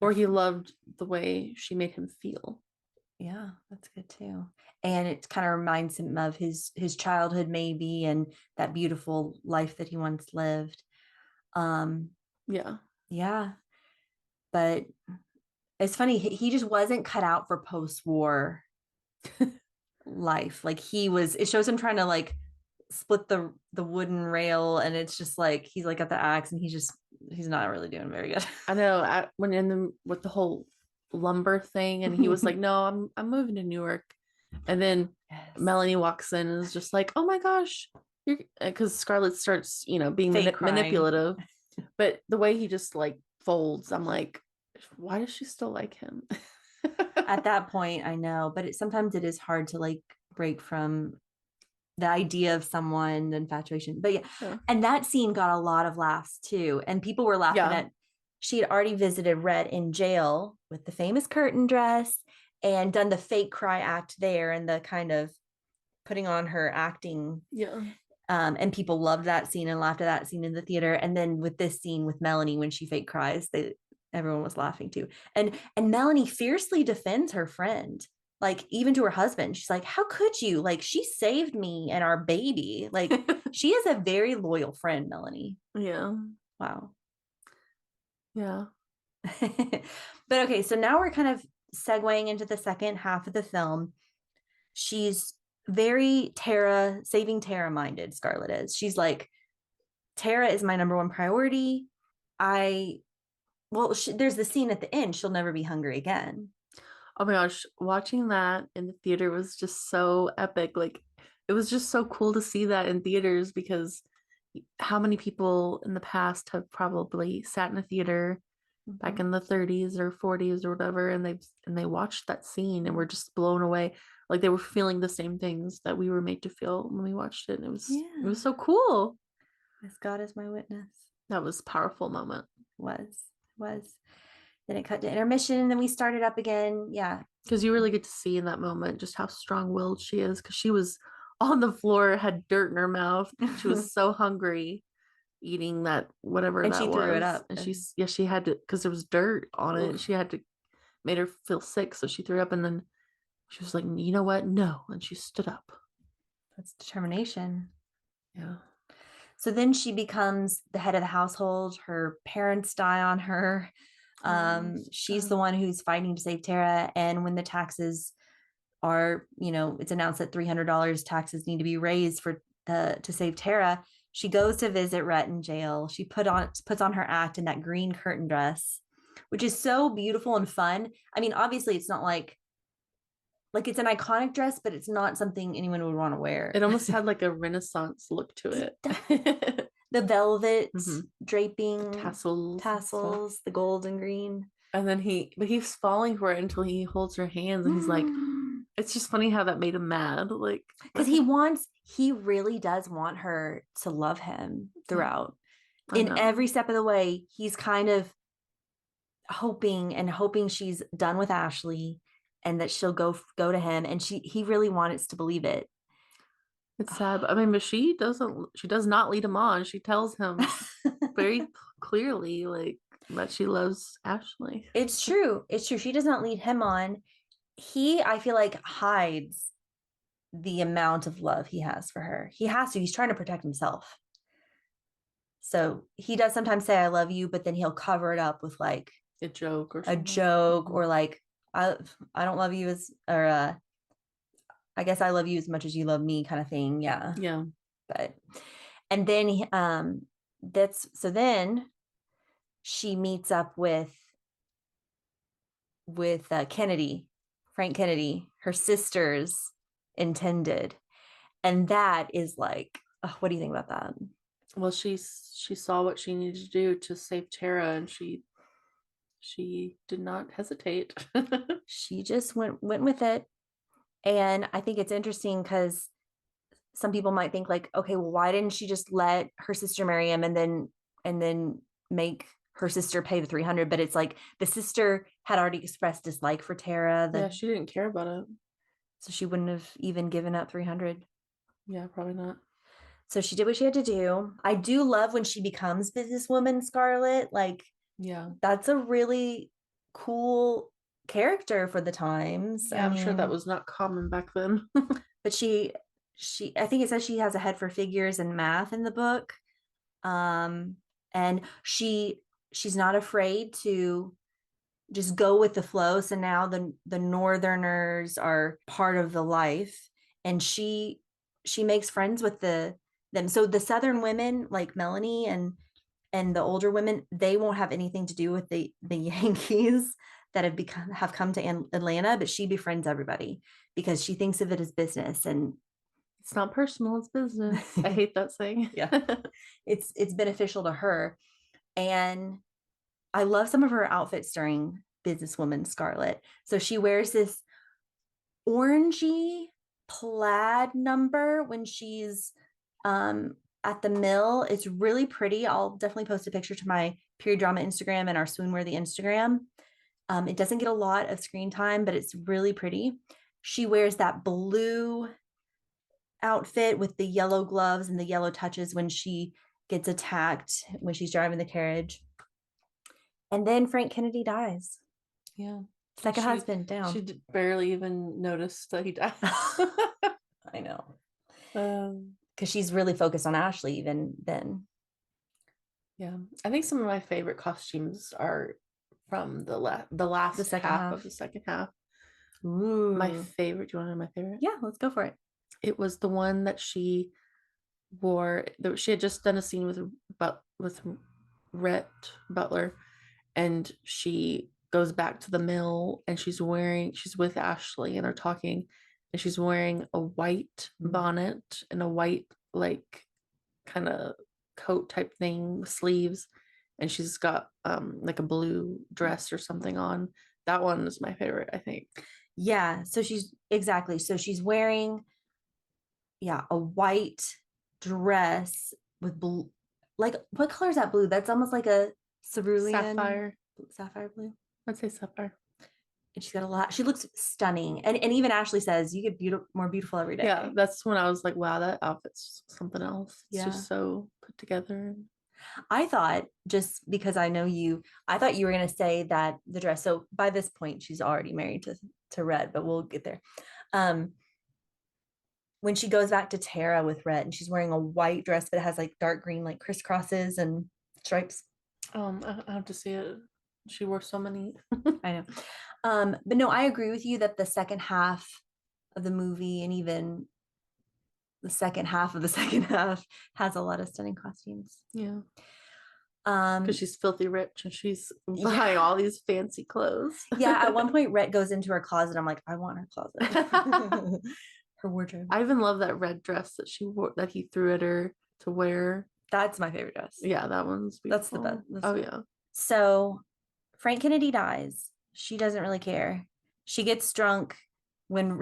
Or he loved the way she made him feel. Yeah, that's good too. And it kind of reminds him of his childhood maybe, and that beautiful life that he once lived. Um, Yeah. yeah, but it's funny, he just wasn't cut out for post-war life. Like he was, it shows him trying to like split the wooden rail, and it's just like he's like at the axe, and he's not really doing very good. I know. When in the with the whole lumber thing, and he was like, "No, I'm moving to Newark," and then Yes. Melanie walks in and is just like, "Oh my gosh," you're, because Scarlett starts, being manipulative, but the way he just like folds, I'm like, why does she still like him? At that point, I know, but sometimes it is hard to like break from the idea of someone, the infatuation. But yeah, Yeah. and that scene got a lot of laughs too. And people were laughing Yeah. at, she had already visited Rhett in jail with the famous curtain dress and done the fake cry act there and the kind of putting on her acting. Yeah. And people loved that scene and laughed at that scene in the theater. And then with this scene with Melanie, when she fake cries, everyone was laughing too. And Melanie fiercely defends her friend, like even to her husband. She's like, how could you? Like, she saved me and our baby. Like, she is a very loyal friend, Melanie. Yeah. Wow. Yeah. But okay, so now we're kind of segueing into the second half of the film. She's very saving Tara minded, Scarlett is. She's like, Tara is my number one priority. There's the scene at the end. She'll never be hungry again. Oh my gosh, watching that in the theater was just so epic. Like, it was just so cool to see that in theaters, because how many people in the past have probably sat in a theater back in the 30s or 40s or whatever, and they watched that scene and were just blown away. Like they were feeling the same things that we were made to feel when we watched it. And it was so cool. As God is my witness. That was a powerful moment. Was. Then it cut to intermission, and then we started up again. Yeah. Because you really get to see in that moment just how strong-willed she is. Because she was on the floor, had dirt in her mouth. She was so hungry, eating that whatever And that she threw it was. up. And she had to, because there was dirt on it. And Oof. she had to, made her feel sick. So she threw up, and then she was like, you know what? No. And she stood up. That's determination. Yeah. So then she becomes the head of the household. Her parents die on her. She's the one who's fighting to save Tara. And when the taxes are, it's announced that $300 taxes need to be raised to save Tara, she goes to visit Rhett in jail. She puts on her act in that green curtain dress, which is so beautiful and fun. I mean, obviously, it's not like it's an iconic dress, but it's not something anyone would want to wear. It almost had like a Renaissance look to it. The velvet draping, the tassels, the gold and green. And then he's falling for it until he holds her hands, and he's like, it's just funny how that made him mad. Like, because he really does want her to love him throughout. In every step of the way, he's kind of hoping she's done with Ashley and that she'll go to him. And he really wants to believe it. It's sad. I mean, but she does not lead him on. She tells him very clearly, like, that she loves Ashley. It's true. She does not lead him on. I feel like, hides the amount of love he has for her. He has to. He's trying to protect himself. So he does sometimes say, I love you, but then he'll cover it up with like a joke or like, I don't love you I guess I love you as much as you love me kind of thing. Yeah. Yeah. But, and then then she meets up with Kennedy, Frank Kennedy, her sister's intended. And that is like, what do you think about that? Well, she saw what she needed to do to save Tara, and she did not hesitate. She just went with it. And I think it's interesting because some people might think like, okay, well, why didn't she just let her sister marry him and then make her sister pay the 300? But it's like the sister had already expressed dislike for Tara. Yeah, she didn't care about it. So she wouldn't have even given up 300. Yeah, probably not. So she did what she had to do. I do love when she becomes businesswoman Scarlett. Like, yeah, that's a really cool character for the times. Yeah, I'm sure that was not common back then. But she I think it says she has a head for figures and math in the book. And she's not afraid to just go with the flow. So now the Northerners are part of the life, and she makes friends with them. So the Southern women like Melanie and the older women, they won't have anything to do with the Yankees that have come to Atlanta, but she befriends everybody because she thinks of it as business, and it's not personal, it's business. I hate that saying. Yeah. It's beneficial to her. And I love some of her outfits during Businesswoman Scarlett. So she wears this orangey plaid number when she's at the mill. It's really pretty. I'll definitely post a picture to my period drama Instagram and our Swoon-Worthy Instagram. It doesn't get a lot of screen time, but it's really pretty. She wears that blue outfit with the yellow gloves and the yellow touches when she gets attacked when she's driving the carriage. And then Frank Kennedy dies. Yeah. Second husband down. She barely even noticed that he died. I know. Because she's really focused on Ashley even then. Yeah. I think some of my favorite costumes are from the last half of the second half. Ooh. My favorite. Do you want to know my favorite? Yeah, let's go for it. It was the one that she wore. She had just done a scene with Rhett Butler, and she goes back to the mill, and she's with Ashley, and they're talking, and she's wearing a white bonnet and a white like kind of coat type thing with sleeves, and she's got like a blue dress or something on. That one is my favorite, I think. Yeah, so she's wearing a white dress with like what color is that blue? That's almost like a cerulean Sapphire. sapphire blue. I'd say sapphire. And she's got a lot. She looks stunning. And even Ashley says you get beautiful, more beautiful every day. Yeah, that's when I was like, wow, that outfit's something else. It's Yeah. just so put together. I thought, just because I know you, I thought you were gonna say that the dress. So by this point, she's already married to Red, but we'll get there. Um, when she goes back to Tara with Red, and she's wearing a white dress, but it has like dark green like crisscrosses and stripes. I have to see it. She wore so many. I know. But no, I agree with you that the second half of the movie, and even the second half of the second half, has a lot of stunning costumes. Yeah. Um, Because she's filthy rich and she's yeah. buying all these fancy clothes. Yeah, at one point, Rhett goes into her closet. I'm like, I want her closet, her wardrobe. I even love that red dress that she wore, that he threw at her to wear. That's my favorite dress. Yeah, that one's That's the beautiful. best. Oh yeah. So Frank Kennedy dies. She doesn't really care. She gets drunk when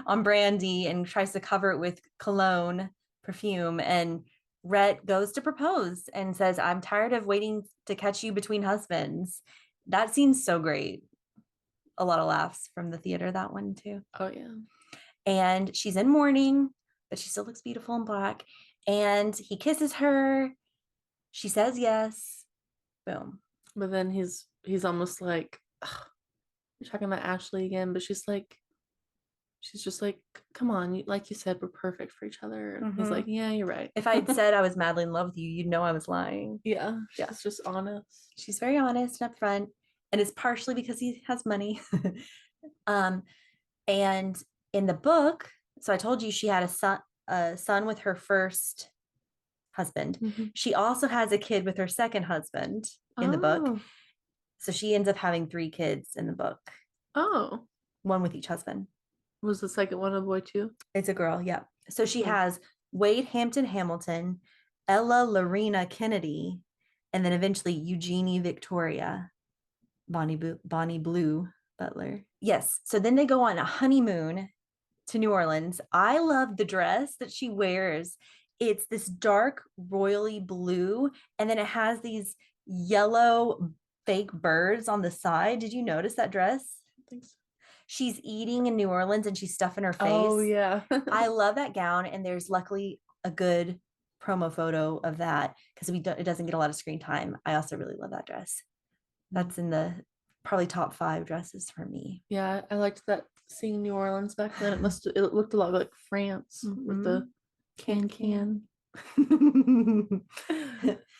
on brandy and tries to cover it with cologne perfume. And Rhett goes to propose and says, I'm tired of waiting to catch you between husbands. That scene's so great. A lot of laughs from the theater, that one too. Oh yeah. And she's in mourning, but she still looks beautiful in black. And he kisses her. She says yes. Boom. But then he's almost like, you're talking about Ashley again, but she's just like, come on, like you said, we're perfect for each other. And he's like, yeah, you're right. If I had said I was madly in love with you, you'd know I was lying. Yeah, Yeah. she's just honest. She's very honest and upfront, and it's partially because he has money. And in the book, so I told you she had a son with her first husband. She also has a kid with her second husband in the book. So she ends up having 3 kids in the book. Oh. One with each husband. Was the second one a boy too? It's a girl, yeah. So she has Wade Hampton Hamilton, Ella Lorena Kennedy, and then eventually Eugenie Victoria, Bonnie Blue Butler. Yes. So then they go on a honeymoon to New Orleans. I love the dress that she wears. It's this dark royally blue, and then it has these yellow fake birds on the side. Did you notice that dress? I think so. She's eating in New Orleans and she's stuffing her face. Oh yeah. I love that gown, and there's luckily a good promo photo of that because it doesn't get a lot of screen time. I also really love that dress. That's in the probably top 5 dresses for me. Yeah, I liked that seeing New Orleans back then. It looked a lot like France with the can. Can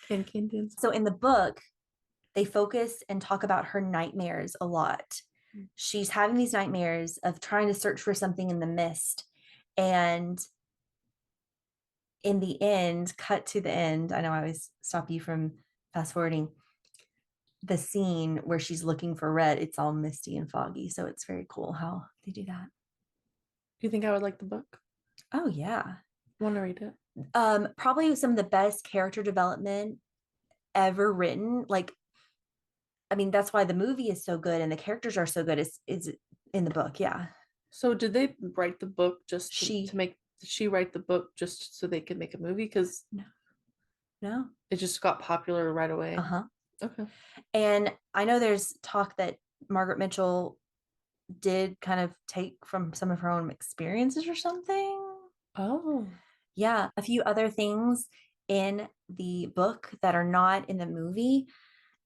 dance. So in the book, they focus and talk about her nightmares a lot. She's having these nightmares of trying to search for something in the mist. And in the end, cut to the end, I know I always stop you from fast forwarding, the scene where she's looking for Red, it's all misty and foggy. So it's very cool how they do that. Do you think I would like the book? Oh yeah. I want to read it. Probably some of the best character development ever written. Like, I mean, that's why the movie is so good and the characters are so good. Is in the book, yeah. So did they write the book just to make? Did she write the book just so they could make a movie? Because no, it just got popular right away. Okay. And I know there's talk that Margaret Mitchell did kind of take from some of her own experiences or something. Oh. Yeah, a few other things in the book that are not in the movie.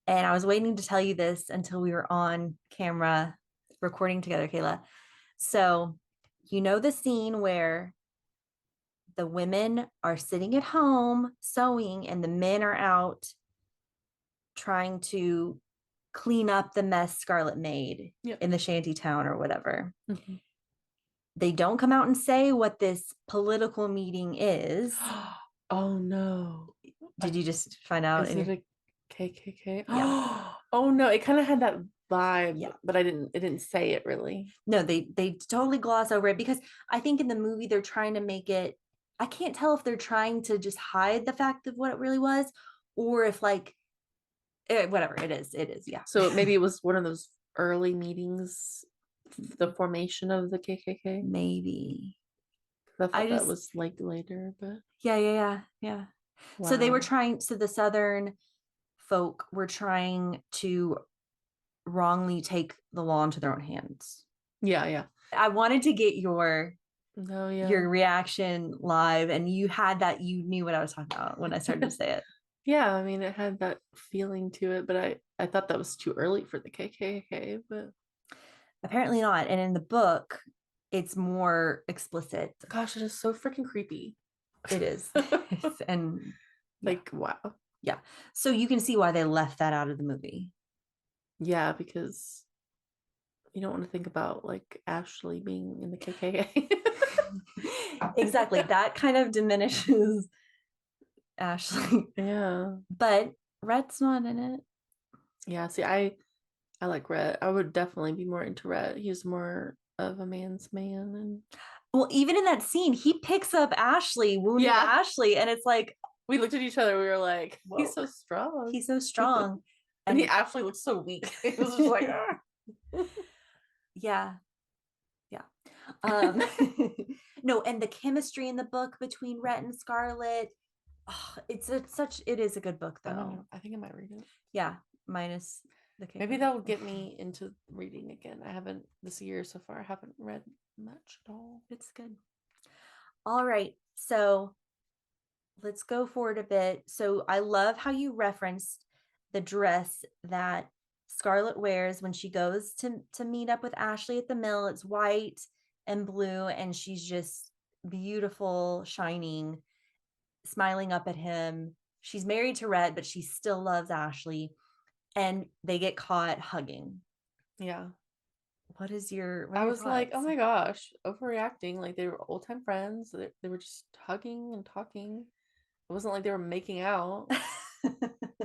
And I was waiting to tell you this until we were on camera recording together, Kayla. So, you know the scene where the women are sitting at home sewing and the men are out trying to clean up the mess Scarlett made in the shanty town or whatever. They don't come out and say what this political meeting is. Oh no. Did you just find out? Is it a KKK? Yeah. Oh no, it kind of had that vibe, but it didn't say it really. No, they totally gloss over it because I think in the movie they're trying to make it, I can't tell if they're trying to just hide the fact of what it really was or if like whatever it is, yeah. So maybe it was one of those early meetings, the formation of the KKK. Maybe. I thought that was like later, but yeah. So they were Wow. trying, so the Southern folk were trying to wrongly take the law into their own hands. Yeah, yeah. I wanted to get No, yeah. your reaction live, and you had that, you knew what I was talking about when I started to say it. Yeah, I mean, it had that feeling to it, but I thought that was too early for the KKK, but Apparently not. And in the book, it's more explicit. gosh, it is so freaking creepy. It is. And yeah, Like, wow. yeah. So you can see why they left that out of the movie. Yeah, because you don't want to think about like Ashley being in the KKK. Exactly. That kind of diminishes Ashley. Yeah. But Rhett's not in it. Yeah, see, I like Rhett. I would definitely be more into Rhett. He's more of a man's man and Well, even in that scene, he picks up Ashley, wounded yeah. Ashley, and it's like, We looked at each other, we were like, he's whoa, so strong. he's so strong. And he And actually looks so weak. It was just like, ah. yeah, yeah. Um, no, and the chemistry in the book between Rhett and Scarlett, oh, it is a good book though. I think I might read it. Yeah, minus the Maybe KK. that will get me into reading again. I haven't this year so far. I haven't read much at all. It's good. All right, so let's go forward a bit. So I love how you referenced the dress that Scarlett wears when she goes to meet up with Ashley at the mill. It's white and blue, and she's just beautiful, shining, smiling up at him. She's married to Red, but she still loves Ashley, and they get caught hugging. Yeah. What are I your was like, oh thoughts? my gosh, overreacting. Like they were old time friends. They were just hugging and talking. It wasn't like they were making out.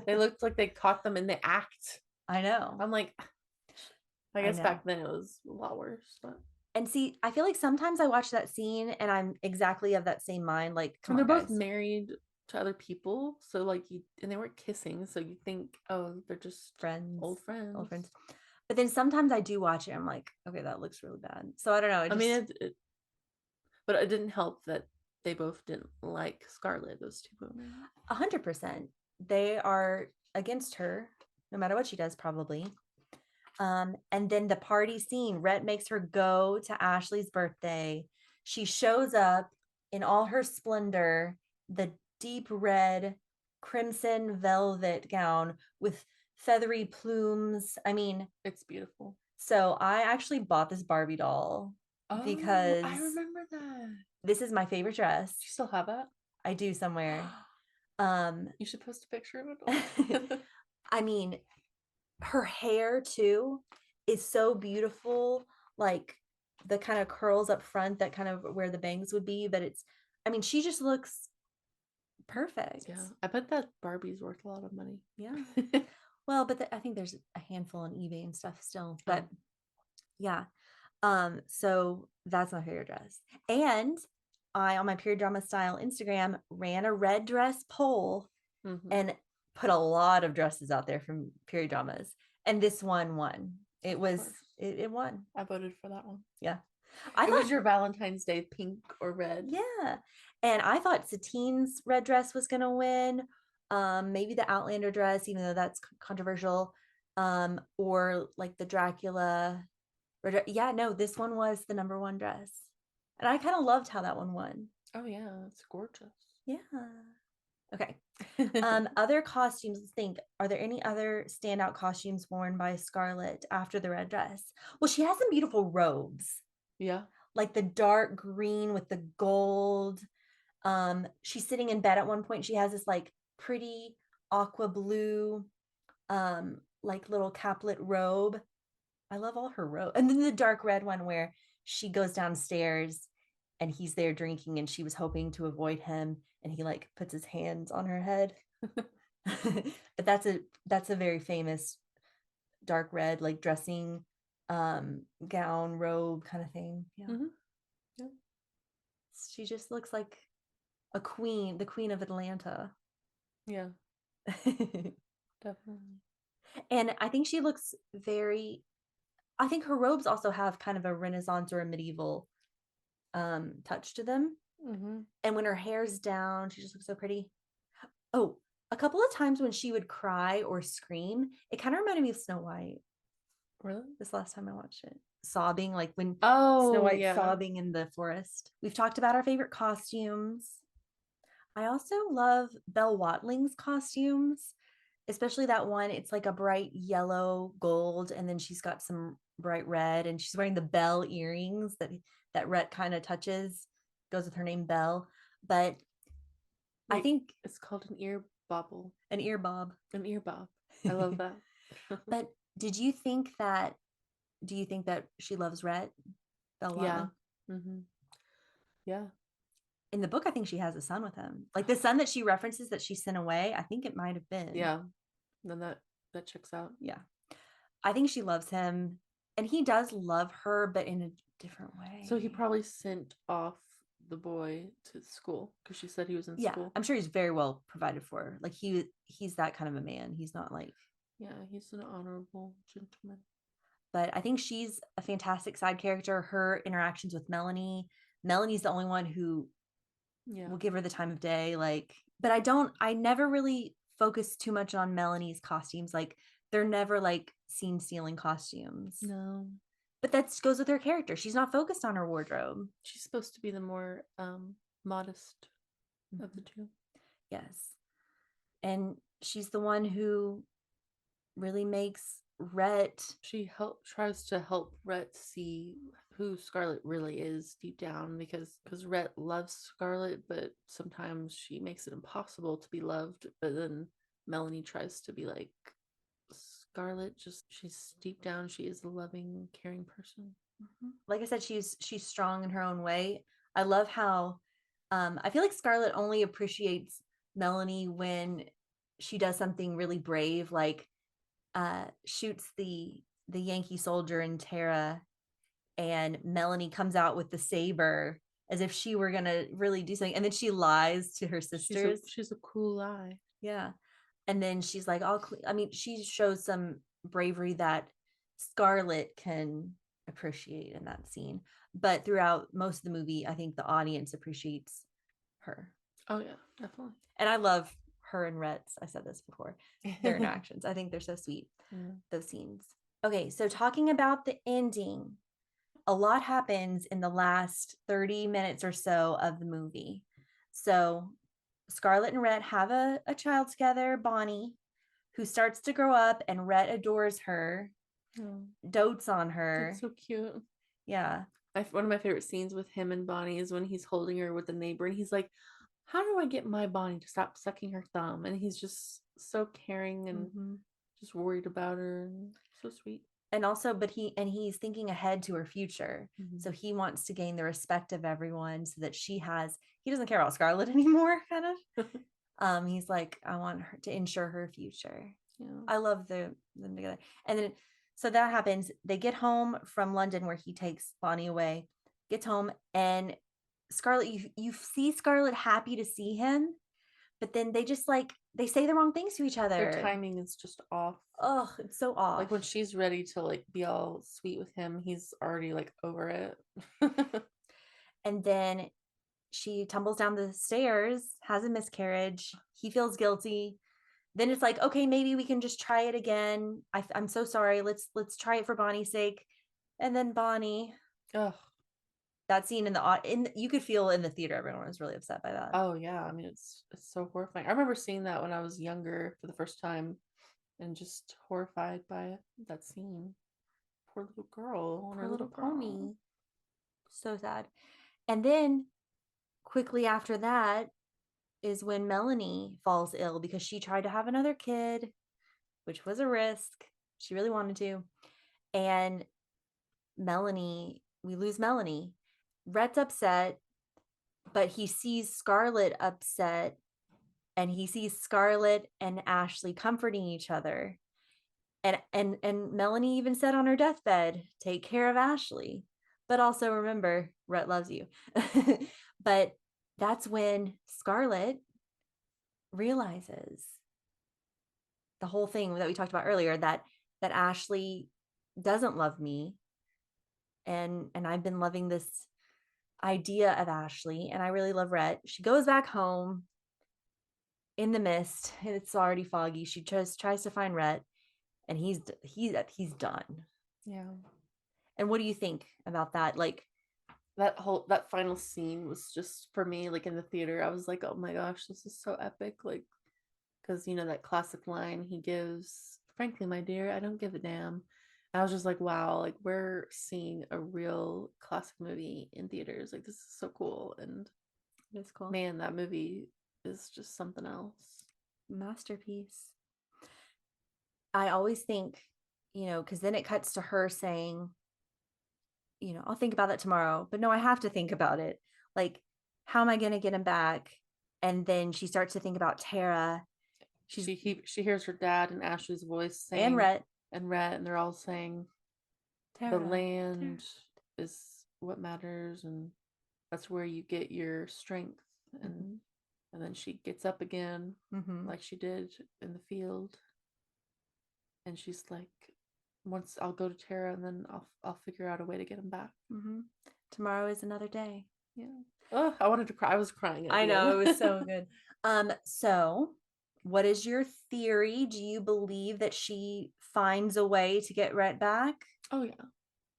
They looked like they caught them in the act. I know. I'm like, I I guess know. back then it was a lot worse, but And see, I feel like sometimes I watch that scene and I'm exactly of that same mind. Like, come and they're on, both guys, married to other people, so like you and they weren't kissing, so you think, oh, they're just friends, old old friends. friends. But then sometimes I do watch it. I'm like, okay, that looks really bad. So I don't know. It I mean, just but it didn't help that they both didn't like Scarlett, those two women. 100%. They are against her, no matter what she does, probably. And then the party scene, Rhett makes her go to Ashley's birthday. She shows up in all her splendor, the deep red crimson velvet gown with feathery plumes. I mean, It's beautiful. so I actually bought this Barbie doll Oh, I because remember that. this is my favorite dress. Do you still have that? I do somewhere. Um, You should post a picture of it. I mean, her hair too is so beautiful, like the kind of curls up front that kind of where the bangs would be, but it's, I mean, she just looks perfect. Yeah, I bet that Barbie's worth a lot of money. Yeah. Well, but I think there's a handful on eBay and stuff still, but Oh. yeah. So that's my favorite dress. And I, on my Period Drama Style Instagram, ran a red dress poll and put a lot of dresses out there from period dramas. And this one won. It was it won. I voted for that one. Yeah. It was your Valentine's Day pink or red. Yeah. And I thought Satine's red dress was gonna win. Maybe the Outlander dress, even though that's controversial. Or like the Dracula. Yeah, no, this one was the number one dress. And I kind of loved how that one won. Oh yeah, it's gorgeous. Yeah. Okay. Other costumes, let's think. Are there any other standout costumes worn by Scarlett after the red dress? Well, she has some beautiful robes, Yeah. like the dark green with the gold. She's sitting in bed at one point. She has this like pretty aqua blue, like little caplet robe. I love all her robe. And then the dark red one where she goes downstairs and he's there drinking and she was hoping to avoid him and he like puts his hands on her head. But that's a very famous dark red like dressing gown robe kind of thing. Yeah. Yeah. She just looks like a queen, the queen of Atlanta. Yeah, definitely. And I think she looks very, I think her robes also have kind of a Renaissance or a medieval touch to them. And when her hair's down, she just looks so pretty. Oh, a couple of times when she would cry or scream, it kind of reminded me of Snow White Really? this last time I watched it. Sobbing, like when Snow Oh, White's yeah. sobbing in the forest. We've talked about our favorite costumes. I also love Belle Watling's costumes, especially that one. It's like a bright yellow gold, and then she's got some bright red, and she's wearing the bell earrings that Rhett kind of touches, goes with her name Belle. But I Wait, think it's called an ear bobble. an ear bob. An ear bob. I love that. But did you think that? Do you think that she loves Rhett, Belle Yeah. Watling? Mm-hmm. Yeah. In the book, I think she has a son with him. Like the son that she references that she sent away, I think it might have been. Yeah. Then that checks out. Yeah. I think she loves him. And he does love her, but in a different So he way. probably sent off the boy to school because she said he was in Yeah. school. I'm sure he's very well provided for. Like he's that kind of a man. He's not like, Yeah, he's an honorable gentleman. but I think she's a fantastic side character. Her interactions with Melanie. Melanie's the only one who Yeah. will give her the time of day. Like, but I never really focus too much on Melanie's costumes. Like, they're never like scene stealing costumes. No. But that goes with her character. She's not focused on her wardrobe. She's supposed to be the more modest of the two. Yes. And she's the one who really makes Rhett. She tries to help Rhett see who Scarlett really is deep down because Rhett loves Scarlett, but sometimes she makes it impossible to be loved. But then Melanie tries to be like Scarlett, just she's deep down, she is a loving, caring person. Like I said, she's strong in her own way. I love how I feel like Scarlett only appreciates Melanie when she does something really brave, like shoots the Yankee soldier in Tara, and Melanie comes out with the saber as if she were gonna really do something, and then she lies to her sisters. She's a cool eye. Yeah, and then she's like, "I'll." I mean, she shows some bravery that Scarlett can appreciate in that scene, but throughout most of the movie, I think the audience appreciates her. Oh yeah, definitely. And I love her and Rhett's. I said this before. Their interactions. I think they're so sweet. Yeah. Those scenes. Okay, so talking about the ending, a lot happens in the last 30 minutes or so of the movie. So Scarlett and Rhett have a child together, Bonnie, who starts to grow up, and Rhett adores her, Oh, dotes on her. that's so cute. Yeah. One of my favorite scenes with him and Bonnie is when he's holding her with the neighbor and he's like, how do I get my Bonnie to stop sucking her thumb? And he's just so caring and Mm-hmm. just worried about her and so sweet. And also, but he's thinking ahead to her future. Mm-hmm. So he wants to gain the respect of everyone so that he doesn't care about Scarlett anymore, kind of. He's like, I want her to ensure her future. Yeah. I love them together. And then so that happens. They get home from London where he takes Bonnie away, gets home, and Scarlett, you see Scarlett happy to see him, but then they just like they say the wrong things to each Their other. timing is just off. Oh, it's so off. Like when she's ready to like be all sweet with him, he's already like over it. And then she tumbles down the stairs, has a miscarriage. He feels guilty. Then it's like, okay, maybe we can just try it again. I'm so sorry. Let's try it for Bonnie's sake. And then Bonnie, Ugh. that scene in you could feel in the theater, everyone was really upset by that. Oh yeah, I mean it's so horrifying. I remember seeing that when I was younger for the first time and just horrified by that scene. Poor little girl on her Poor little little pony. pony. So sad. And then quickly after that is when Melanie falls ill because she tried to have another kid, which was a risk. She really wanted to. And we lose Melanie. Rhett's upset, but he sees Scarlett upset, and he sees Scarlett and Ashley comforting each other. And Melanie even said on her deathbed, take care of Ashley. But also remember, Rhett loves you. But that's when Scarlett realizes the whole thing that we talked about earlier, that Ashley doesn't love me, and I've been loving this idea of Ashley, and I really love Rhett. She goes back home in the mist. It's already foggy. She just tries to find Rhett, and he's done. Yeah. And what do you think about that? Like, That final scene was just for me, like in the theater, I was like, oh my gosh, this is so epic. Like, because that classic line he gives, frankly, my dear, I don't give a damn. I was just like, wow, like we're seeing a real classic movie in theaters. Like, this is so cool. And it's cool. man, that movie is just something else. Masterpiece. I always think, because then it cuts to her saying, I'll think about that tomorrow. But no, I have to think about it. Like, how am I going to get him back? And then she starts to think about Tara. She hears her dad and Ashley's voice And saying, Rhett. and Rhett, and they're all saying, Tara. the Tara. land is what matters, and that's where you get your strength. And then she gets up again, like she did in the field, and she's like, once I'll go to Tara, and then I'll figure out a way to get him back. Tomorrow is another day. Yeah. Oh, I wanted to cry. I was crying at I the know, end. it was so good. So what is your theory? Do you believe that she finds a way to get Rhett back? Oh yeah,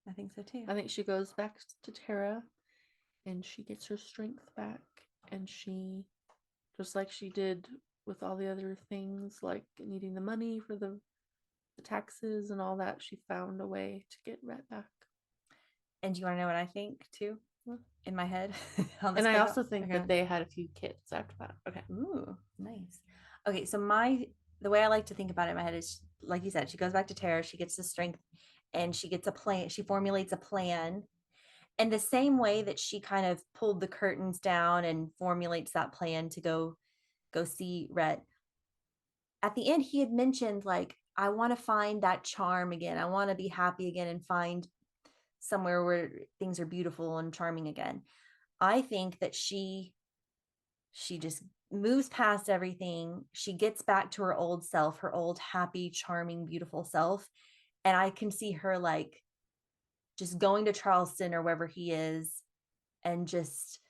I think so too. I think she goes back to Tara, and she gets her strength back, and she, just like she did with all the other things, like needing the money for the taxes and all that, she found a way to get Rhett back. And do you want to know what I think too? In my head. And I also think that they had a few kids after that. Okay. Ooh, nice. Okay, so the way I like to think about it in my head is, like you said, she goes back to Tara, she gets the strength, and she gets a plan. She formulates a plan. And the same way that she kind of pulled the curtains down and formulates that plan to go see Rhett. At the end, he had mentioned, like, I want to find that charm again. I want to be happy again and find somewhere where things are beautiful and charming again. I think that she just moves past everything. She gets back to her old self, her old happy, charming, beautiful self. And I can see her like just going to Charleston or wherever he is and just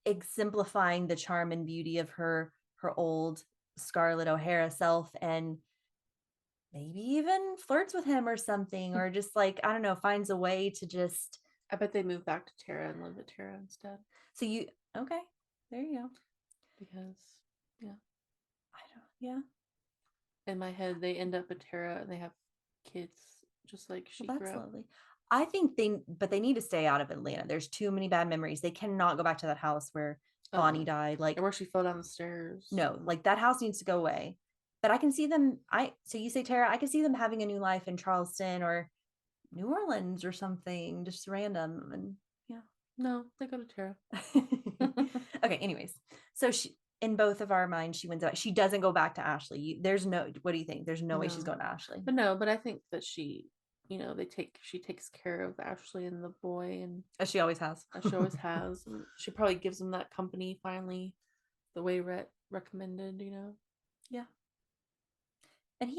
exemplifying the charm and beauty of her old Scarlett O'Hara self, and maybe even flirts with him or something, or just like, I don't know, finds a way to just. I bet they move back to Tara and live at Tara instead. So okay, there you go. Because yeah, yeah. In my head, they end up at Tara and they have kids just like she grew up. Lovely. I think but they need to stay out of Atlanta. There's too many bad memories. They cannot go back to that house where Bonnie died. Like, and where she fell down the stairs. No, like that house needs to go away. But I can see them. So you say Tara, I can see them having a new life in Charleston or New Orleans or something, just random. And yeah. No, they go to Tara. Okay, anyways. So in both of our minds, she wins out. She doesn't go back to Ashley. What do you think? There's no way she's going to Ashley. But I think that she takes care of Ashley and the boy, and as she always has. And she probably gives him that company finally, the way Rhett recommended, Yeah. And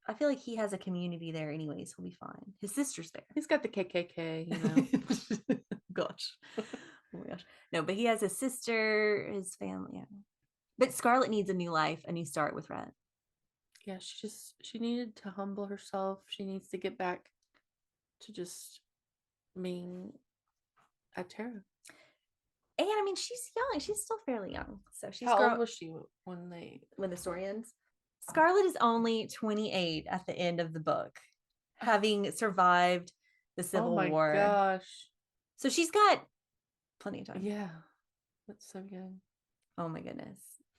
I feel like he has a community there anyways. He'll be fine. His sister's there. He's got the KKK, Gosh. Oh my gosh. No, but he has a sister, his family. Yeah. But Scarlett needs a new life, a new start with Rhett. Yeah, she needed to humble herself. She needs to get back to just being a Tara. And I mean, she's young. She's still fairly young. So she's How old was she when the story ends? Scarlett is only 28 at the end of the book, having survived the Civil War. Oh my gosh. So she's got plenty of time. Yeah. That's so young. Oh my goodness.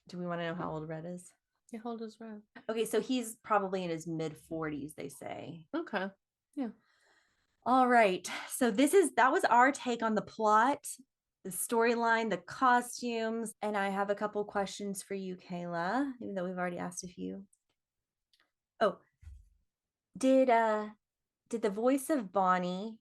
Do we want to know how old Rhett is? Yeah, how old is Rhett? Okay, so he's probably in his mid 40s, they say. Okay. Yeah. All right. So that was our take on the plot, the storyline, the costumes, and I have a couple questions for you, Cayla, even though we've already asked a few. Oh, did the voice of Bonnie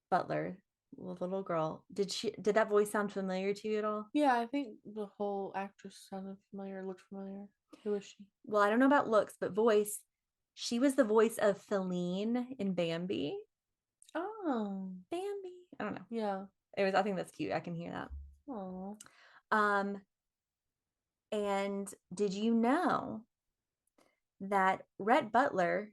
Butler, the little girl, did that voice sound familiar to you at all? Yeah, I think the whole actress sounded familiar, looked familiar. Who is she? Well, I don't know about looks, but voice. She was the voice of Feline in Bambi. Oh, Bambi. I don't know. Yeah. I think that's cute. I can hear that. Oh. And did you know that Rhett Butler,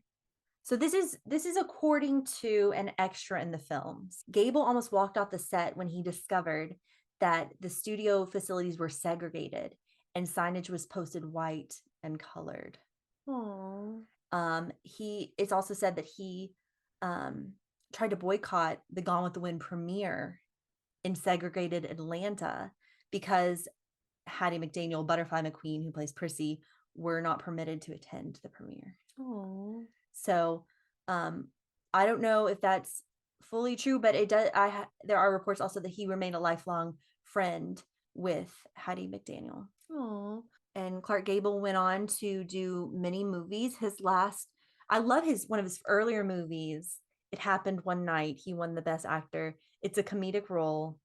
so this is according to an extra in the films. Gable almost walked off the set when he discovered that the studio facilities were segregated and signage was posted white and colored. Oh. It's also said that he tried to boycott the Gone with the Wind premiere in segregated Atlanta because Hattie McDaniel, Butterfly McQueen, who plays Prissy, were not permitted to attend the premiere. Oh. So I don't know if that's fully true, but it does. There are reports also that he remained a lifelong friend with Hattie McDaniel. Oh. And Clark Gable went on to do many movies. I love one of his earlier movies. It Happened One Night. He won the Best Actor. It's a comedic role.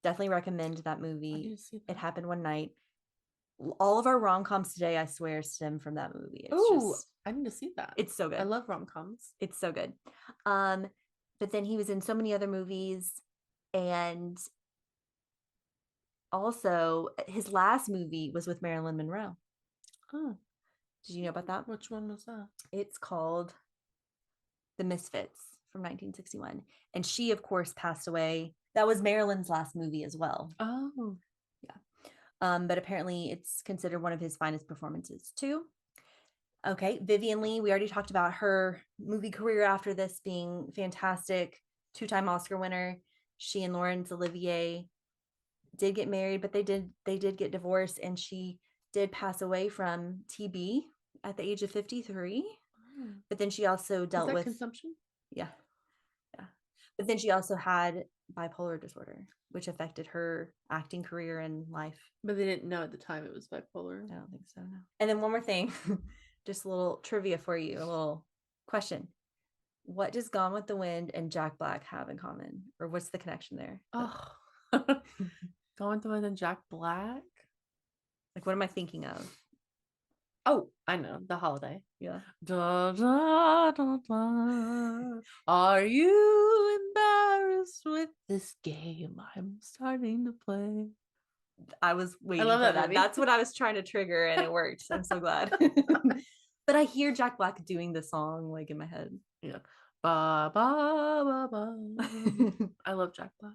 Definitely recommend that I movie. need to see It that. Happened One Night. All of our rom-coms today, I swear, stem from that movie. Oh, I need to see that. It's so I good. love rom-coms. It's so good. But then he was in so many other movies, and also his last movie was with Marilyn Monroe. Oh, Did you know about that? which one was that? It's called The Misfits from 1961. And she, of course, passed away. That was Marilyn's last movie as well. Oh, yeah. But apparently it's considered one of his finest performances too. Okay, Vivian Lee, we already talked about her movie career after this being fantastic. Two-time Oscar winner. She and Laurence Olivier did get married, but they did get divorced, and she did pass away from TB at the age of 53. oh. But then she also dealt with consumption. Yeah. But then she also had bipolar disorder, which affected her acting career and life. But they didn't know at the time it was bipolar. I don't think so, no. And then one more thing, just a little trivia for you, a little question. What does Gone with the Wind and Jack Black have in common? Or what's the connection there? Oh, Gone with the Wind and Jack Black. Like, what am I thinking of? Oh, I know, The Holiday. Yeah. Da, da, da, da. Are you embarrassed with this game I'm starting to play? I was waiting love for that that. movie. That's what I was trying to trigger, and it worked. I'm so glad. But I hear Jack Black doing the song like in my head. Yeah. Ba ba ba ba. I love Jack Black.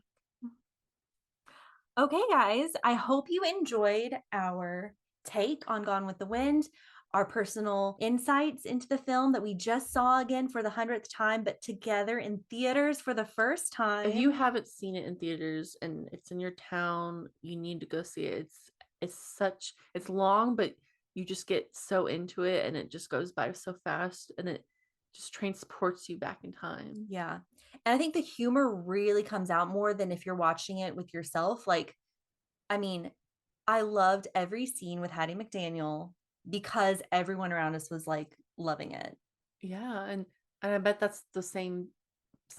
Okay, guys, I hope you enjoyed our take on Gone with the Wind, our personal insights into the film that we just saw again for the 100th time, but together in theaters for the first time. If you haven't seen it in theaters and it's in your town, you need to go see it. It's long, but you just get so into it and it just goes by so fast and it just transports you back in time. Yeah. And I think the humor really comes out more than if you're watching it with yourself. Like, I mean, I loved every scene with Hattie McDaniel because everyone around us was like loving it. Yeah, and I bet that's the same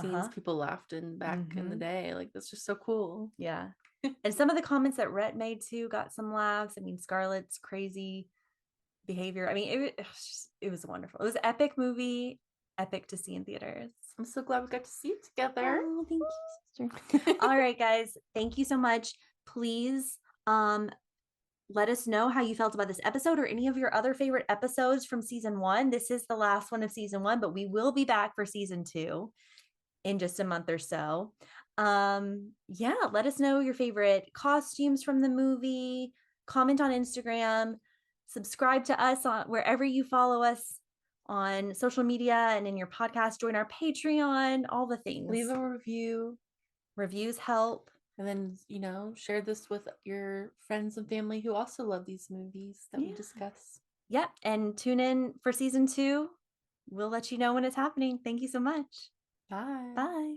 scenes Uh-huh. people laughed in back in the day. Like that's just so cool. Yeah. And some of the comments that Rhett made too got some laughs. I mean, Scarlett's crazy behavior. I mean, it was wonderful. It was an epic movie, epic to see in theaters. I'm so glad we got to see it together. Oh, thank you, sister. All right, guys. Thank you so much. Please let us know how you felt about this episode or any of your other favorite episodes from season 1. This is the last one of season 1, but we will be back for season 2 in just a month or so. Yeah, let us know your favorite costumes from the movie. Comment on Instagram. Subscribe to us on wherever you follow us on social media and in your podcast. Join our Patreon, all the things. Leave a review. Reviews help. And then, share this with your friends and family who also love these movies that we discuss. Yep. And tune in for season 2. We'll let you know when it's happening. Thank you so much. Bye. Bye.